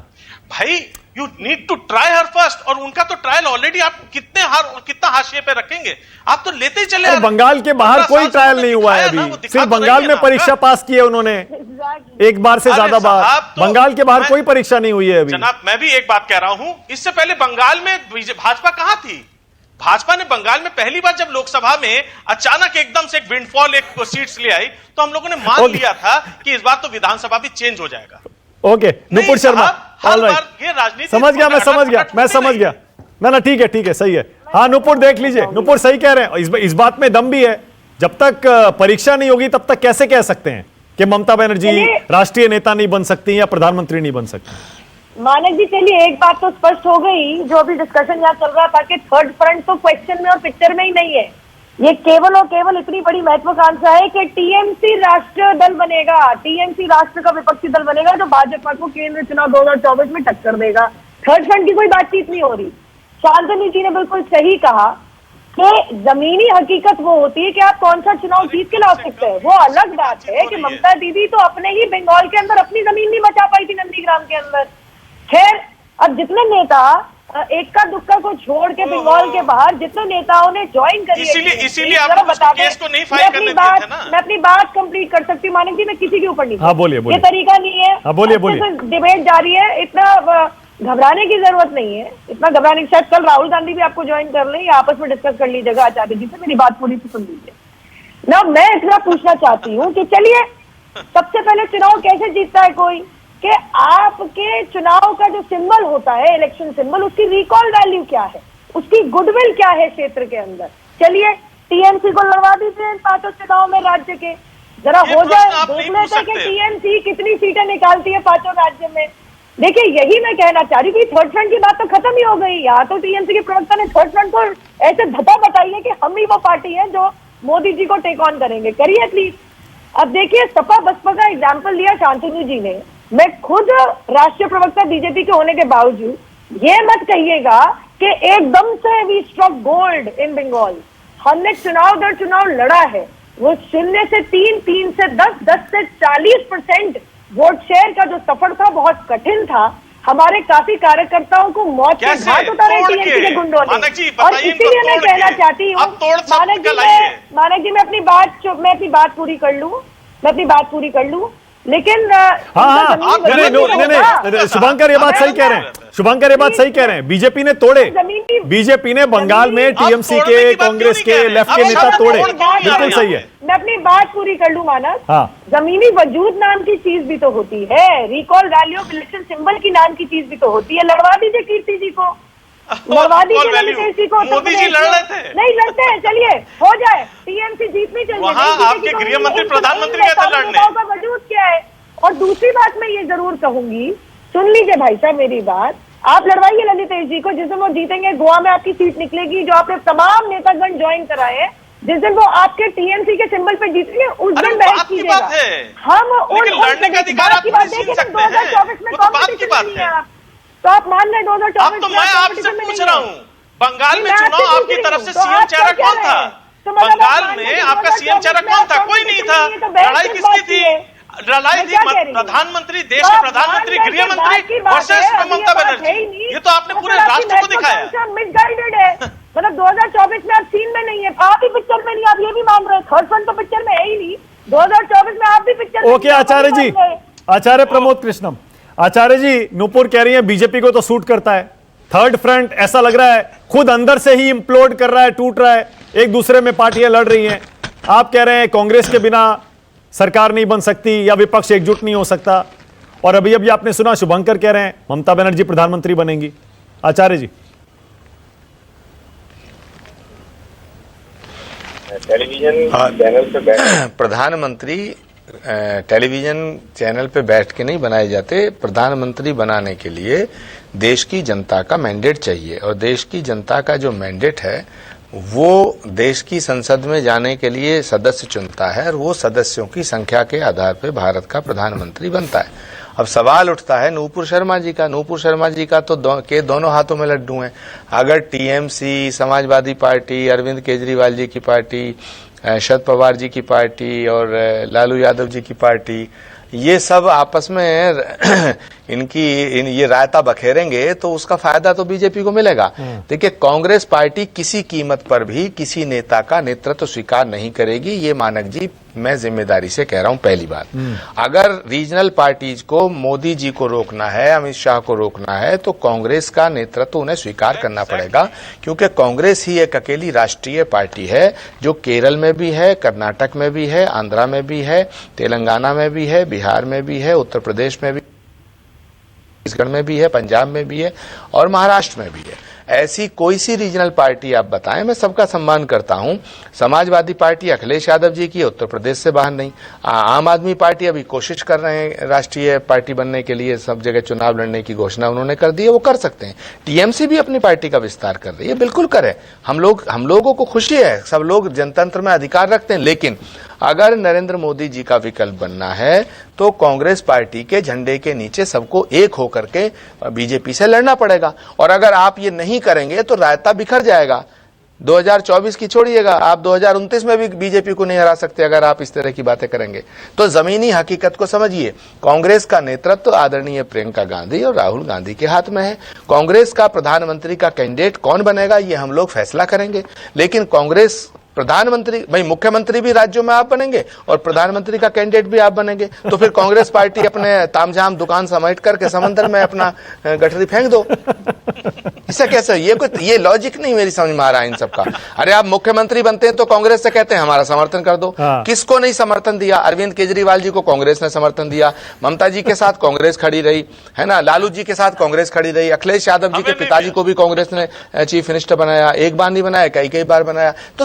भाई you need to try her first, और उनका तो ट्रायल ऑलरेडी आप कितना हाशिए पे रखेंगे? आप तो लेते ही चले। बंगाल के बाहर कोई ट्रायल नहीं हुआ है अभी, सिर्फ बंगाल में परीक्षा पास की है उन्होंने, एक बार से ज्यादा बार। बंगाल के बाहर कोई परीक्षा नहीं हुई है अभी। जनाब मैं भी एक बात कह रहा हूं, इससे पहले बंगाल में भाजपा कहां थी? भाजपा ने बंगाल में पहली बार जब लोकसभा में अचानक एकदम से एक विंडफॉल, एक सीट्स ले आई, तो हम लोगों ने मान लिया था कि इस बार तो विधानसभा भी चेंज हो जाएगा। ओके, नुपुर शर्मा, ये राजनीति समझ गया, मैं समझ गया। ना ठीक है, सही है। हाँ नुपुर, देख लीजिए, नुपुर सही कह रहे हैं, इस बात में दम भी है। जब तक परीक्षा नहीं होगी तब तक कैसे कह सकते हैं कि ममता बनर्जी राष्ट्रीय नेता नहीं बन सकती या प्रधानमंत्री नहीं बन सकती? मानक जी चलिए, एक बात तो स्पष्ट हो गई, जो अभी डिस्कशन यहाँ चल रहा था कि थर्ड फ्रंट तो क्वेश्चन में और पिक्चर में ही नहीं है। ये केवल और केवल इतनी बड़ी महत्वाकांक्षा है कि टीएमसी राष्ट्रीय दल बनेगा, टीएमसी राष्ट्र का विपक्षी दल बनेगा, जो भाजपा को केंद्रीय चुनाव 2024 में टक्कर देगा। थर्ड फ्रंट की कोई बातचीत नहीं हो रही। शांतनु जी ने बिल्कुल सही कहा कि जमीनी हकीकत वो होती है कि आप कौन सा चुनाव जीत के ला सकते हैं। वो अलग बात है कि ममता दीदी तो अपने ही बंगाल के अंदर अपनी जमीन नहीं बचा पाई थी नंदीग्राम के अंदर। खैर, अब जितने नेता एक्का दुक्का को छोड़ के बंगाल के बाहर जितने नेताओं ने ज्वाइन करी, इसीलिए आप केस को नहीं फाइल करने दिए थे ना। मैं अपनी बात कंप्लीट कर सकती हूँ मानिक जी, मैं किसी के ऊपर नहीं। हाँ बोलिए, ये तरीका नहीं है। हाँ बोलिए। डिबेट जारी है, इतना घबराने की जरूरत नहीं है। इतना घबराने की, शायद कल राहुल गांधी भी आपको ज्वाइन कर लें, आपस में डिस्कस कर लीजिएगा आचार्य जी से। मेरी बात पूरी से सुन लीजिए ना। मैं इतना पूछना चाहती हूँ कि चलिए, सबसे पहले चुनाव कैसे जीतता है कोई, कि आपके चुनाव का जो सिंबल होता है, इलेक्शन सिंबल, उसकी रिकॉल वैल्यू क्या है, उसकी गुडविल क्या है क्षेत्र के अंदर। चलिए टीएमसी को लड़वा दीजिए इन 5 चुनाव में राज्य के, जरा हो जाए, देख लेते हैं कि टीएमसी कितनी सीटें निकालती है 5 राज्य में। देखिए, यही मैं कहना चाह रही थी, थर्ड फ्रंट की बात तो खत्म ही हो गई। यहाँ तो टीएमसी के प्रवक्ता ने थर्ड फ्रंट को ऐसे धता बताई है कि हम ही वो पार्टी है जो मोदी जी को टेक ऑन करेंगे। करिए प्लीज। अब देखिए, सपा बसपा का एग्जाम्पल दिया शांतनु जी ने। मैं खुद राष्ट्रीय प्रवक्ता बीजेपी के होने के बावजूद ये मत कहिएगा कि एकदम से we struck gold in Bengal. हमने चुनाव दर चुनाव लड़ा है। वो 0 से 3, 3 से 10, 10 से 40% वोट शेयर का जो सफर था बहुत कठिन था। हमारे काफी कार्यकर्ताओं को मौत के घाट उतारे टीएमसी के गुंडों ने। और इसीलिए मैं कहना चाहती हूँ मानक जी, मैं अपनी बात पूरी कर लूं। लेकिन हाँ नहीं, शुभंकर ये बात सही कह रहे हैं, शुभंकर ये बात सही कह रहे हैं, बीजेपी ने तोड़े, बीजेपी ने बंगाल में टीएमसी के, कांग्रेस के, लेफ्ट के नेता तोड़े, बिल्कुल सही है। मैं अपनी बात पूरी कर लूं मानस। हाँ। जमीनी वजूद नाम की चीज भी तो होती है, recall value of election symbol की नाम की चीज भी तो होती है। लड़वा दीजिए कीर्ति जी को, लड़वा दीजिए ललितेश जी को। मोदी जी लड़ रहे थे, नहीं लड़ते हैं, चलिए हो जाए, टीएमसी जीतनी चाहिए। वहाँ आपके गृह मंत्री प्रधानमंत्री गए थे लड़ने। का वजूद क्या है? और दूसरी बात मैं ये जरूर कहूंगी, सुन लीजिए भाई साहब मेरी बात, आप लड़वाइए ललितेश जी को, जिस दिन वो जीतेंगे गोवा में आपकी सीट निकलेगी, जो आपने तमाम नेतागण ज्वाइन कराए, जिस दिन वो आपके टीएमसी के सिंबल पे जीतेंगे उस दिन बहस कीजिएगा। हम लड़ने का अधिकार आप देखिए 2024 में कॉम्पिटिशन नहीं है, आप तो आप मान रहे 2024 तो मैं आपसे पूछ रहा हूँ, बंगाल में चुनाव आपकी तरफ से सीएम चेहरा कौन था? बंगाल में आपका सीएम चेहरा कौन था? कोई नहीं था। लड़ाई किसकी थी? लड़ाई थी प्रधानमंत्री, देश के प्रधानमंत्री, गृह मंत्री वर्सेस ममता बनर्जी। ये तो आपने पूरे राष्ट्र को दिखाया। मिसगाइडेड है, मतलब 2024 में आप सीन में नहीं है, आप भी पिक्चर में नहीं, आप ये भी मान रहे हैं। थर्ड सन तो पिक्चर में है ही नहीं, 2024 में आप भी पिक्चर। ओके आचार्य जी, आचार्य प्रमोद कृष्णम, आचार्य जी, नूपुर कह रही है बीजेपी को तो सूट करता है, थर्ड फ्रंट ऐसा लग रहा है खुद अंदर से ही इंप्लोड कर रहा है, टूट रहा है, एक दूसरे में पार्टियां लड़ रही हैं। आप कह रहे हैं कांग्रेस के बिना सरकार नहीं बन सकती या विपक्ष एकजुट नहीं हो सकता, और अभी अभी आपने सुना शुभंकर कह रहे हैं ममता बनर्जी प्रधानमंत्री बनेंगी। आचार्य जी, टेलीविजन चैनल पे प्रधानमंत्री टेलीविजन चैनल पे बैठ के नहीं बनाए जाते। प्रधानमंत्री बनाने के लिए देश की जनता का मैंडेट चाहिए, और देश की जनता का जो मैंडेट है वो देश की संसद में जाने के लिए सदस्य चुनता है, और वो सदस्यों की संख्या के आधार पर भारत का प्रधानमंत्री बनता है। अब सवाल उठता है नूपुर शर्मा जी का। नूपुर शर्मा जी का तो दोनों हाथों में लड्डू हैं। अगर टीएमसी, समाजवादी पार्टी, अरविंद केजरीवाल जी की पार्टी, शरद पवार जी की पार्टी और लालू यादव जी की पार्टी, ये सब आपस में ये रायता बखेरेंगे तो उसका फायदा तो बीजेपी को मिलेगा। देखिए, कांग्रेस पार्टी किसी कीमत पर भी किसी नेता का नेतृत्व स्वीकार नहीं करेगी। ये मानक जी, मैं जिम्मेदारी से कह रहा हूं। पहली बात, अगर रीजनल पार्टीज को मोदी जी को रोकना है, अमित शाह को रोकना है, तो कांग्रेस का नेतृत्व उन्हें स्वीकार करना पड़ेगा, क्योंकि कांग्रेस ही एक अकेली राष्ट्रीय पार्टी है जो केरल में भी है, कर्नाटक में भी है, आंध्रा में भी है, तेलंगाना में भी है, बिहार में भी है, उत्तर प्रदेश में भी, छत्तीसगढ़ में भी है, पंजाब में भी है और महाराष्ट्र में भी है। ऐसी कोई सी रीजनल पार्टी आप बताएं, मैं सबका सम्मान करता हूं। समाजवादी पार्टी अखिलेश यादव जी की उत्तर प्रदेश से बाहर नहीं। आम आदमी पार्टी अभी कोशिश कर रहे हैं राष्ट्रीय पार्टी बनने के लिए, सब जगह चुनाव लड़ने की घोषणा उन्होंने कर दी है, वो कर सकते हैं। टीएमसी भी अपनी पार्टी का विस्तार कर रही है, बिल्कुल करे। हम लोगों को खुशी है, सब लोग जनतंत्र में अधिकार रखते हैं। लेकिन अगर नरेंद्र मोदी जी का विकल्प बनना है तो कांग्रेस पार्टी के झंडे के नीचे सबको एक होकर के बीजेपी से लड़ना पड़ेगा। और अगर आप ये नहीं करेंगे तो रायता बिखर जाएगा। 2024 की छोड़िएगा, आप 2029 में भी बीजेपी को नहीं हरा सकते अगर आप इस तरह की बातें करेंगे। तो जमीनी हकीकत को समझिए। कांग्रेस का नेतृत्व आदरणीय प्रियंका गांधी और राहुल गांधी के हाथ में है। कांग्रेस का प्रधानमंत्री का कैंडिडेट कौन बनेगा ये हम लोग फैसला करेंगे। लेकिन कांग्रेस प्रधानमंत्री, भाई मुख्यमंत्री भी राज्यों में आप बनेंगे और प्रधानमंत्री का कैंडिडेट भी आप बनेंगे, तो फिर कांग्रेस पार्टी अपने तामझाम दुकान समेट करके समंदर में अपना गठरी फेंक दो। इससे कैसे? ये लॉजिक नहीं मेरी समझ में आ रहा है इन सबका। अरे आप मुख्यमंत्री बनते हैं तो कांग्रेस से कहते हैं हमारा समर्थन कर दो। किसको नहीं समर्थन दिया? अरविंद केजरीवाल जी को कांग्रेस ने समर्थन दिया, ममता जी के साथ कांग्रेस खड़ी रही है ना, लालू जी के साथ कांग्रेस खड़ी रही, अखिलेश यादव जी के पिताजी को भी कांग्रेस ने चीफ मिनिस्टर बनाया, एक बार नहीं बनाया, कई बार बनाया। तो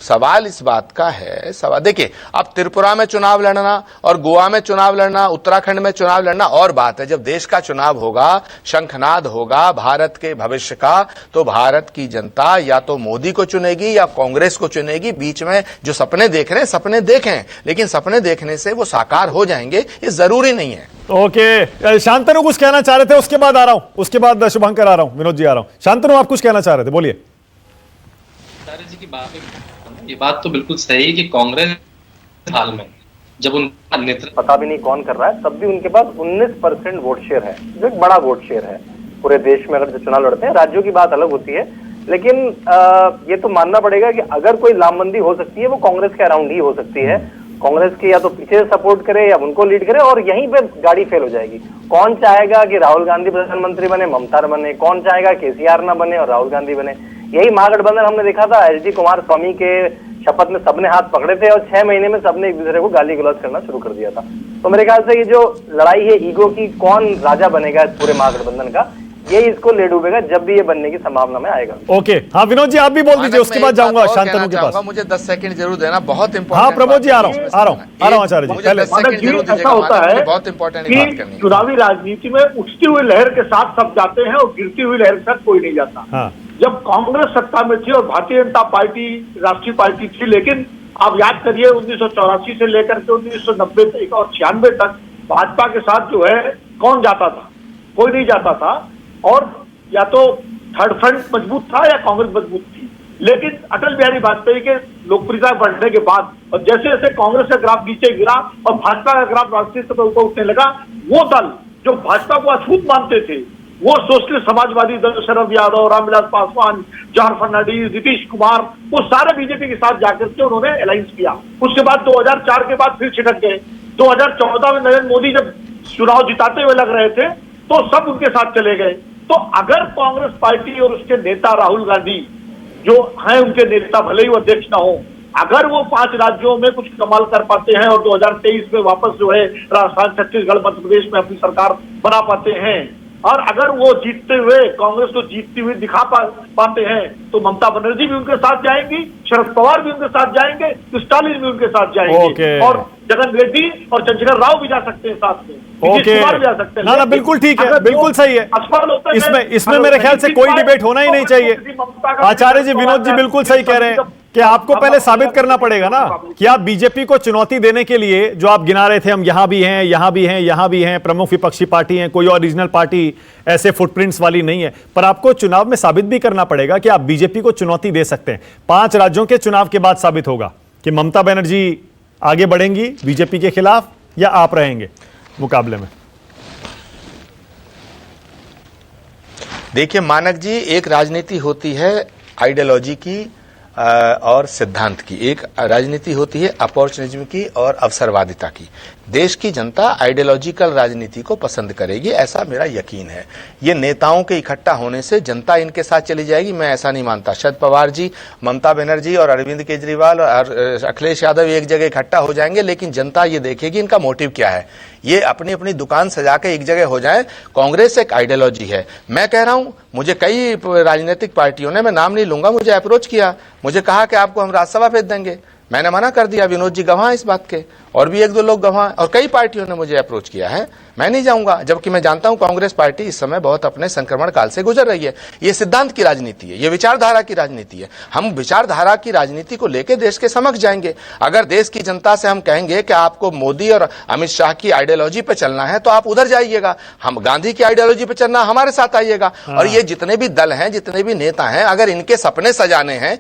सवाल इस बात का है, सवाल देखिए, अब त्रिपुरा में चुनाव लड़ना और गोवा में चुनाव लड़ना, उत्तराखंड में चुनाव लड़ना और बात है। जब देश का चुनाव होगा, शंखनाद होगा भारत के भविष्य का, तो भारत की जनता या तो मोदी को चुनेगी या कांग्रेस को चुनेगी। बीच में जो सपने देख रहे हैं, सपने देखें, लेकिन सपने देखने से वो साकार हो जाएंगे ये जरूरी नहीं है। ओके, शांतनु कुछ कहना चाह रहे थे, उसके बाद आ रहा हूं, उसके बाद शुभंकर आ रहा हूं, विनोद जी आ रहा हूं। शांतनु आप कुछ कहना चाह रहे थे, बोलिए। जी की बात, ये बात तो बिल्कुल सही है कि कांग्रेस हाल में जब उनका नेतृत्व पता भी नहीं कौन कर रहा है, तब भी उनके पास 19% वोट शेयर है, जो एक बड़ा वोट शेयर है पूरे देश में। अगर जो चुनाव लड़ते हैं, राज्यों की बात अलग होती है, लेकिन ये तो मानना पड़ेगा कि अगर कोई लामबंदी हो सकती है वो कांग्रेस के अराउंड ही हो सकती है। कांग्रेस की या तो पीछे से सपोर्ट करे या उनको लीड करे, और यहीं पे गाड़ी फेल हो जाएगी। कौन चाहेगा कि राहुल गांधी प्रधानमंत्री बने, ममता बने? कौन चाहेगा केसीआर ना बने और राहुल गांधी बने? यही महागठबंधन हमने देखा था। एचडी कुमारस्वामी के शपथ में सबने हाथ पकड़े थे और 6 महीने में सबने एक दूसरे को गाली गलौज करना शुरू कर दिया था। तो मेरे ख्याल से ये जो लड़ाई है ईगो की, कौन राजा बनेगा इस पूरे महागठबंधन का, ये इसको ले डूबेगा जब भी ये बनने की संभावना में आएगा। ओके, हाँ विनोद जी आप भी बोल दीजिए, उसके बाद जाऊंगा शांतनु के पास। मुझे 10 सेकंड जरूर देना, बहुत इंपॉर्टेंट। हाँ प्रमोद जी आ रहा हूँ आचार्य जी। पहले ऐसा होता है बहुत इंपॉर्टेंट बात करनी है। चुनावी राजनीति में उठती हुई लहर के साथ सब जाते हैं और गिरती हुई लहर के साथ कोई नहीं जाता। हाँ। जब कांग्रेस सत्ता में थी और भारतीय जनता पार्टी राष्ट्रीय पार्टी थी, लेकिन आप याद करिए 1984 से लेकर के 1990 तक और 96 तक भाजपा के साथ जो है कौन जाता था? कोई नहीं जाता था। और या तो थर्ड फ्रंट मजबूत था या कांग्रेस मजबूत थी। लेकिन अटल बिहारी वाजपेयी के लोकप्रियता बढ़ने के बाद और जैसे जैसे कांग्रेस का ग्राफ नीचे गिरा और भाजपा का ग्राफ राष्ट्रीय स्तर पर ऊपर उठने लगा, वो दल जो भाजपा को अछूत मानते थे, वो सोशलिस्ट समाजवादी दल, शरद यादव, रामविलास पासवान, जॉर्ज फर्नांडिस, नीतीश कुमार, वो सारे बीजेपी के साथ जाकर के उन्होंने अलायंस किया। उसके बाद 2004 के बाद फिर छिटक गए। 2014 में नरेंद्र मोदी जब चुनाव जिताते हुए लग रहे थे तो सब उनके साथ चले गए। तो अगर कांग्रेस पार्टी और उसके नेता राहुल गांधी जो हैं, उनके नेता भले ही वो अध्यक्ष ना हो, अगर वो 5 राज्यों में कुछ कमाल कर पाते हैं और 2023 में वापस जो है राजस्थान, छत्तीसगढ़, मध्य प्रदेश में अपनी सरकार बना पाते हैं, और अगर वो जीतते हुए कांग्रेस को जीतती हुई दिखा पाते हैं, तो ममता बनर्जी भी उनके साथ जाएंगी, शरद पवार भी उनके साथ जाएंगे, स्टालिन भी उनके साथ जाएंगे, और जगन रेड्डी और चंद्रशेखर राव भी जा सकते हैं साथ में, नीतीश कुमार भी जा सकते हैं। ना बिल्कुल ठीक है, बिल्कुल सही है। इसमें मेरे ख्याल से कोई डिबेट होना ही नहीं चाहिए। आचार्य जी, विनोद जी बिल्कुल सही कह रहे हैं कि आपको पहले साबित करना पड़ेगा ना कि आप बीजेपी को चुनौती देने के लिए, जो आप गिना रहे थे, हम यहां भी हैं, यहां भी हैं, यहां भी हैं, प्रमुख विपक्षी पार्टी हैं, कोई और रीजनल पार्टी ऐसे फुटप्रिंट्स वाली नहीं है, पर आपको चुनाव में साबित भी करना पड़ेगा कि आप बीजेपी को चुनौती दे सकते हैं। 5 राज्यों के चुनाव के बाद साबित होगा कि ममता बनर्जी आगे बढ़ेंगी बीजेपी के खिलाफ या आप रहेंगे मुकाबले में। देखिए मानक जी, एक राजनीति होती है आइडियोलॉजी की और सिद्धांत की, एक राजनीति होती है अपॉर्चुनिज्म की और अवसरवादिता की। देश की जनता आइडियोलॉजिकल राजनीति को पसंद करेगी, ऐसा मेरा यकीन है। ये नेताओं के इकट्ठा होने से जनता इनके साथ चली जाएगी, मैं ऐसा नहीं मानता। शरद पवार जी, ममता बनर्जी और अरविंद केजरीवाल और अखिलेश यादव एक जगह इकट्ठा हो जाएंगे, लेकिन जनता ये देखेगी इनका मोटिव क्या है। ये अपनी अपनी दुकान सजा के एक जगह हो जाए। कांग्रेस एक आइडियोलॉजी है। मैं कह रहा हूं, मुझे कई राजनीतिक पार्टियों ने, मैं नाम नहीं लूंगा, मुझे अप्रोच किया, मुझे कहा कि आपको हम राज्यसभा भेज देंगे। मैंने मना कर दिया। विनोद जी गवाह इस बात के, और भी 1-2 लोग गवाह, और कई पार्टियों ने मुझे अप्रोच किया है। मैं नहीं जाऊंगा, जबकि मैं जानता हूं कांग्रेस पार्टी इस समय बहुत अपने संक्रमण काल से गुजर रही है। ये सिद्धांत की राजनीति है, ये विचारधारा की राजनीति है। हम विचारधारा की राजनीति को लेकर देश के समक्ष जाएंगे। अगर देश की जनता से हम कहेंगे कि आपको मोदी और अमित शाह की आइडियोलॉजी पे चलना है, तो आप उधर जाइएगा। हम गांधी की आइडियोलॉजी पे चलना, हमारे साथ आइएगा। और ये जितने भी दल हैं, जितने भी नेता हैं, अगर इनके सपने सजाने हैं,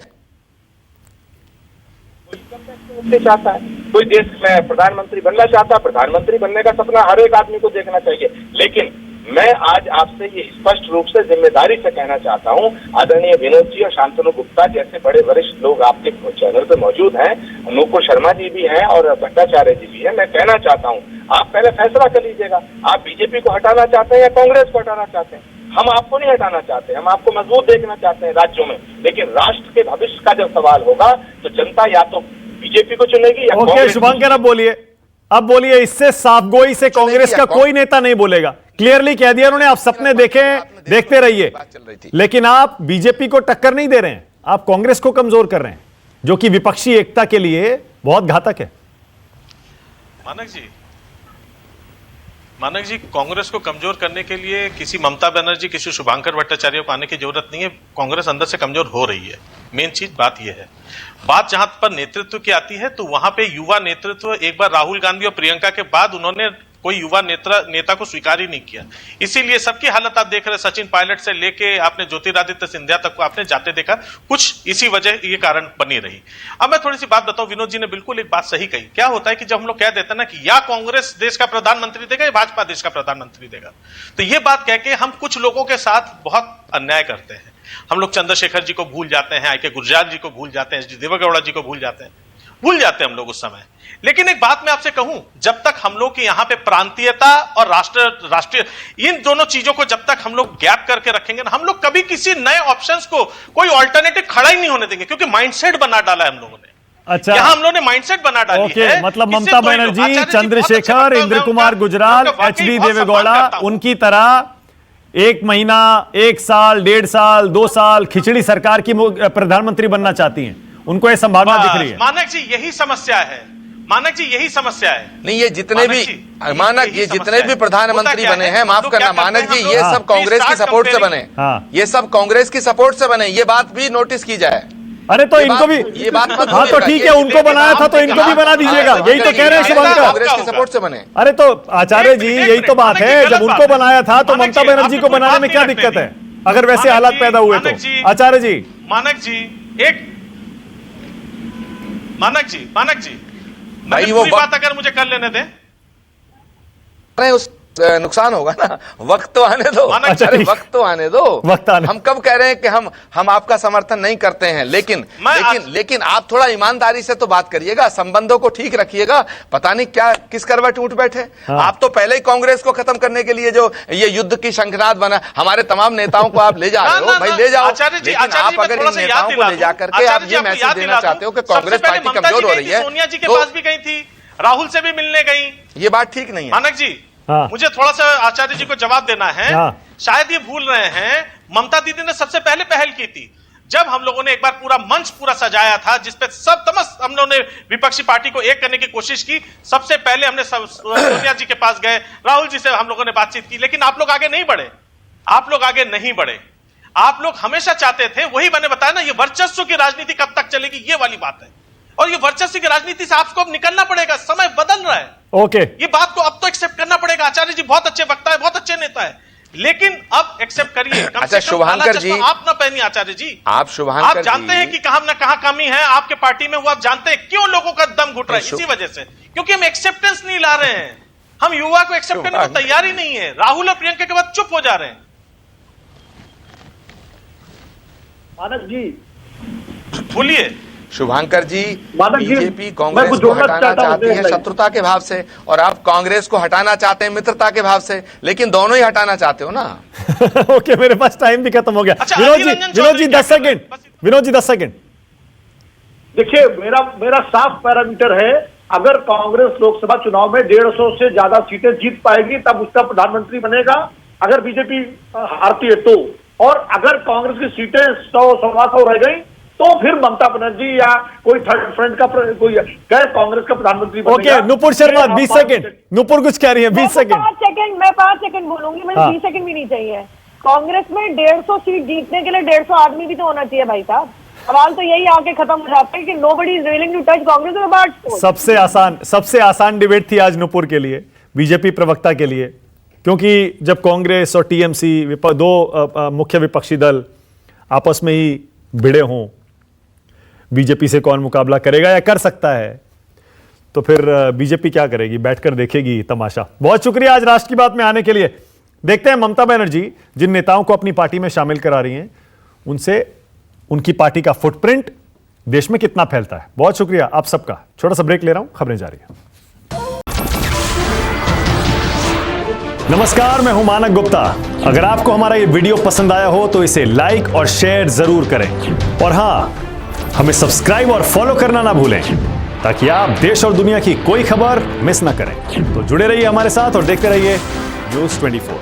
चाहता है कोई देश में प्रधानमंत्री बनना चाहता है, प्रधानमंत्री बनने का सपना हर एक आदमी को देखना चाहिए। लेकिन मैं आज आपसे ये स्पष्ट रूप से जिम्मेदारी से कहना चाहता हूँ, आदरणीय विनोद जी और शांतनु गुप्ता जैसे बड़े वरिष्ठ लोग आपके चैनल पे मौजूद हैं, नूपुर शर्मा जी भी हैं और भट्टाचार्य जी भी हैं, मैं कहना चाहता हूँ आप पहले फैसला कर लीजिएगा। आप बीजेपी को हटाना चाहते हैं या कांग्रेस को हटाना चाहते हैं? हम आपको नहीं हटाना चाहते, हम आपको मजबूत देखना चाहते हैं राज्यों में। लेकिन राष्ट्र के भविष्य का जब सवाल होगा तो जनता या तो बीजेपी को चुनेगी या ओके, शुभंकर अब बोलिए। इससे साफगोई से कांग्रेस का कोई नेता नहीं बोलेगा, क्लियरली कह दिया उन्होंने। आप सपने देखते रहिए, लेकिन आप बीजेपी को टक्कर नहीं दे रहे हैं, आप कांग्रेस को कमजोर कर रहे हैं, जो कि विपक्षी एकता के लिए बहुत घातक है। मानक जी, कांग्रेस को कमजोर करने के लिए किसी ममता बनर्जी, किसी शुभंकर भट्टाचार्य को आने की जरूरत नहीं है। कांग्रेस अंदर से कमजोर हो रही है। मेन चीज बात यह है। बात जहां पर नेतृत्व की आती है, तो वहां पे युवा नेतृत्व, एक बार राहुल गांधी और प्रियंका के बाद उन्होंने कोई युवा नेता को स्वीकार ही नहीं किया। इसीलिए सबकी हालत आप देख रहे हैं, सचिन पायलट से लेके आपने ज्योतिरादित्य सिंधिया तक को आपने जाते देखा। कुछ इसी वजह ये कारण बनी रही। अब मैं थोड़ी सी बात बताऊं, विनोद जी ने बिल्कुल एक बात सही कही। क्या होता है कि जब हम लोग कह देते हैं ना कि या कांग्रेस देश का प्रधानमंत्री देगा या भाजपा देश का प्रधानमंत्री देगा, तो ये बात कह के हम कुछ लोगों के साथ बहुत अन्याय करते हैं। हम लोग चंद्रशेखर जी को भूल जाते हैं, आई के गुजराल जी को भूल जाते हैं, एच डी देवेगौड़ा जी को भूल जाते हैं। भूल जाते हैं हम लोग उस समय। लेकिन एक बात मैं आपसे कहूं, जब तक हम लोग की यहां पे प्रांतीयता और राष्ट्रीय इन दोनों चीजों को जब तक हम लोग गैप करके रखेंगे ना, हम लोग कभी किसी नए ऑप्शंस को कोई ऑल्टरनेटिव खड़ा ही नहीं होने देंगे, क्योंकि माइंडसेट बना डाला है हम लोगों ने। अच्छा, यहां हम लोगों ने माइंडसेट बना डाली है। मतलब ममता बनर्जी, चंद्रशेखर, इंद्र कुमार गुजराल, एचडी देवेगौड़ा, उनकी तरह 1 महीना, 1 साल, 1.5 साल, 2 साल खिचड़ी सरकार की प्रधानमंत्री बनना चाहती हैं, उनको यह संभावना दिख रही है। मानक जी यही समस्या है, मानक जी यही समस्या है। नहीं, ये जितने भी मानक, ये जितने भी प्रधानमंत्री बने हैं, माफ करना मानक जी, ये सब कांग्रेस की सपोर्ट से बने। ये सब कांग्रेस की सपोर्ट से बने, ये बात भी नोटिस की जाए। अरे तो इनको भी, ये बात मत हाँ तो ठीक है, उनको बनाया था तो इनको भी बना दीजिएगा, यही तो कह रहे हैं शुभंकर। कांग्रेस की सपोर्ट से बने। अरे तो आचार्य जी यही तो बात है, जब उनको बनाया था तो ममता बनर्जी को बनाने में क्या दिक्कत है, अगर वैसे हालात पैदा हुए तो? आचार्य जी, मानक जी एक मानक जी भाई वो बात अगर मुझे कर लेने दें, अरे उस नुकसान होगा ना, वक्त तो आने दो। अरे वक्त तो आने दो, वक्त आने। हम कब कह रहे हैं कि हम आपका समर्थन नहीं करते हैं, लेकिन आप थोड़ा ईमानदारी से तो बात करिएगा, संबंधों को ठीक रखिएगा। पता नहीं क्या किस करवट उठ बैठे। आप तो पहले ही कांग्रेस को खत्म करने के लिए जो ये युद्ध की शंखनाद बना, हमारे तमाम नेताओं को आप ले जा रहे हो, भाई ले जाओ, लेकिन आप अगर इन नेताओं को ले जाकर के आप ये मैसेज देना चाहते हो कि कांग्रेस पार्टी कमजोर हो रही है, सोनिया जी के पास भी गई थी, राहुल से भी मिलने गई, ये बात ठीक नहीं है। मानक जी मुझे थोड़ा सा आचार्य जी को जवाब देना है। शायद ये भूल रहे हैं, ममता दीदी ने सबसे पहले पहल की थी, जब हम लोगों ने एक बार पूरा मंच पूरा सजाया था, जिसपे सब तमस हम लोगों ने विपक्षी पार्टी को एक करने की कोशिश की। सबसे पहले हमने सोनिया जी के पास गए, राहुल जी से हम लोगों ने बातचीत की, लेकिन आप लोग आगे नहीं बढ़े। आप लोग आगे नहीं बढ़े। आप लोग हमेशा चाहते थे, वही मैंने बताया ना, ये वर्चस्व की राजनीति कब तक चलेगी, ये वाली बात है। और ये वर्चस्व की राजनीति से आपको अब निकलना पड़ेगा, समय बदल रहा है। ओके, ये बात को अब तो एक्सेप्ट करना पड़ेगा। आचार्य जी बहुत अच्छे वक्ता है, बहुत अच्छे नेता है, लेकिन अब एक्सेप्ट करिए। अच्छा शुभांकर जी, आप ना पहनिए आचार्य जी, आप शुभांकर, आप जानते हैं कि कहां ना कहां कमी है आपके पार्टी में, वो आप जानते हैं क्यों लोगों का दम घुट रहा है, इसी वजह से, क्योंकि हम एक्सेप्टेंस नहीं ला रहे हैं। हम युवा को एक्सेप्ट करने को तैयार ही नहीं है। राहुल और प्रियंका के बाद चुप हो जा रहे हैं। मानक जी बोलिए। शुभांकर जी, बीजेपी कांग्रेस को हटाना चाहती है शत्रुता के भाव से, और आप कांग्रेस को हटाना चाहते हैं मित्रता के भाव से, लेकिन दोनों ही हटाना चाहते हो ना। ओके, मेरे पास टाइम भी खत्म हो गया। Vinod ji 10 second, Vinod ji 10 second. देखिए, मेरा साफ पैरामीटर है, अगर कांग्रेस लोकसभा चुनाव में 150 से ज्यादा सीटें जीत पाएगी तब उसका प्रधानमंत्री बनेगा, अगर बीजेपी हारती है तो। और अगर कांग्रेस की सीटें 100-125 रह गई तो फिर ममता बनर्जी या कोई थर्ड फ्रंट का कोई गैर कांग्रेस का प्रधानमंत्री बनेगा। Okay, Nupur Sharma 20 second. नुपुर कुछ कह रही है, 20 सेकंड। मैं 5 सेकंड बोलूंगी, मुझे 20 सेकंड भी नहीं चाहिए। कांग्रेस में 150 सीट जीतने के लिए 150 आदमी भी तो होना चाहिए भाई साहब। सवाल तो यही आके खत्म हो जाता है कि nobody is willing to touch Congress. सबसे आसान डिबेट थी आज नुपुर के लिए, बीजेपी प्रवक्ता के लिए, क्योंकि जब कांग्रेस और टीएमसी दो मुख्य विपक्षी दल आपस में ही भिड़े हों, बीजेपी से कौन मुकाबला करेगा या कर सकता है, तो फिर बीजेपी क्या करेगी, बैठकर देखेगी तमाशा। बहुत शुक्रिया आज राष्ट्र की बात में आने के लिए। देखते हैं ममता बनर्जी जिन नेताओं को अपनी पार्टी में शामिल करा रही हैं, उनसे उनकी पार्टी का फुटप्रिंट देश में कितना फैलता है। बहुत शुक्रिया आप सबका। छोटा सा ब्रेक ले रहा हूं, खबरें जारी है। नमस्कार, मैं हूं मानक गुप्ता। अगर आपको हमारा ये वीडियो पसंद आया हो तो इसे लाइक और शेयर जरूर करें, और हां, हमें सब्सक्राइब और फॉलो करना ना भूलें, ताकि आप देश और दुनिया की कोई खबर मिस ना करें। तो जुड़े रहिए हमारे साथ और देखते रहिए News 24।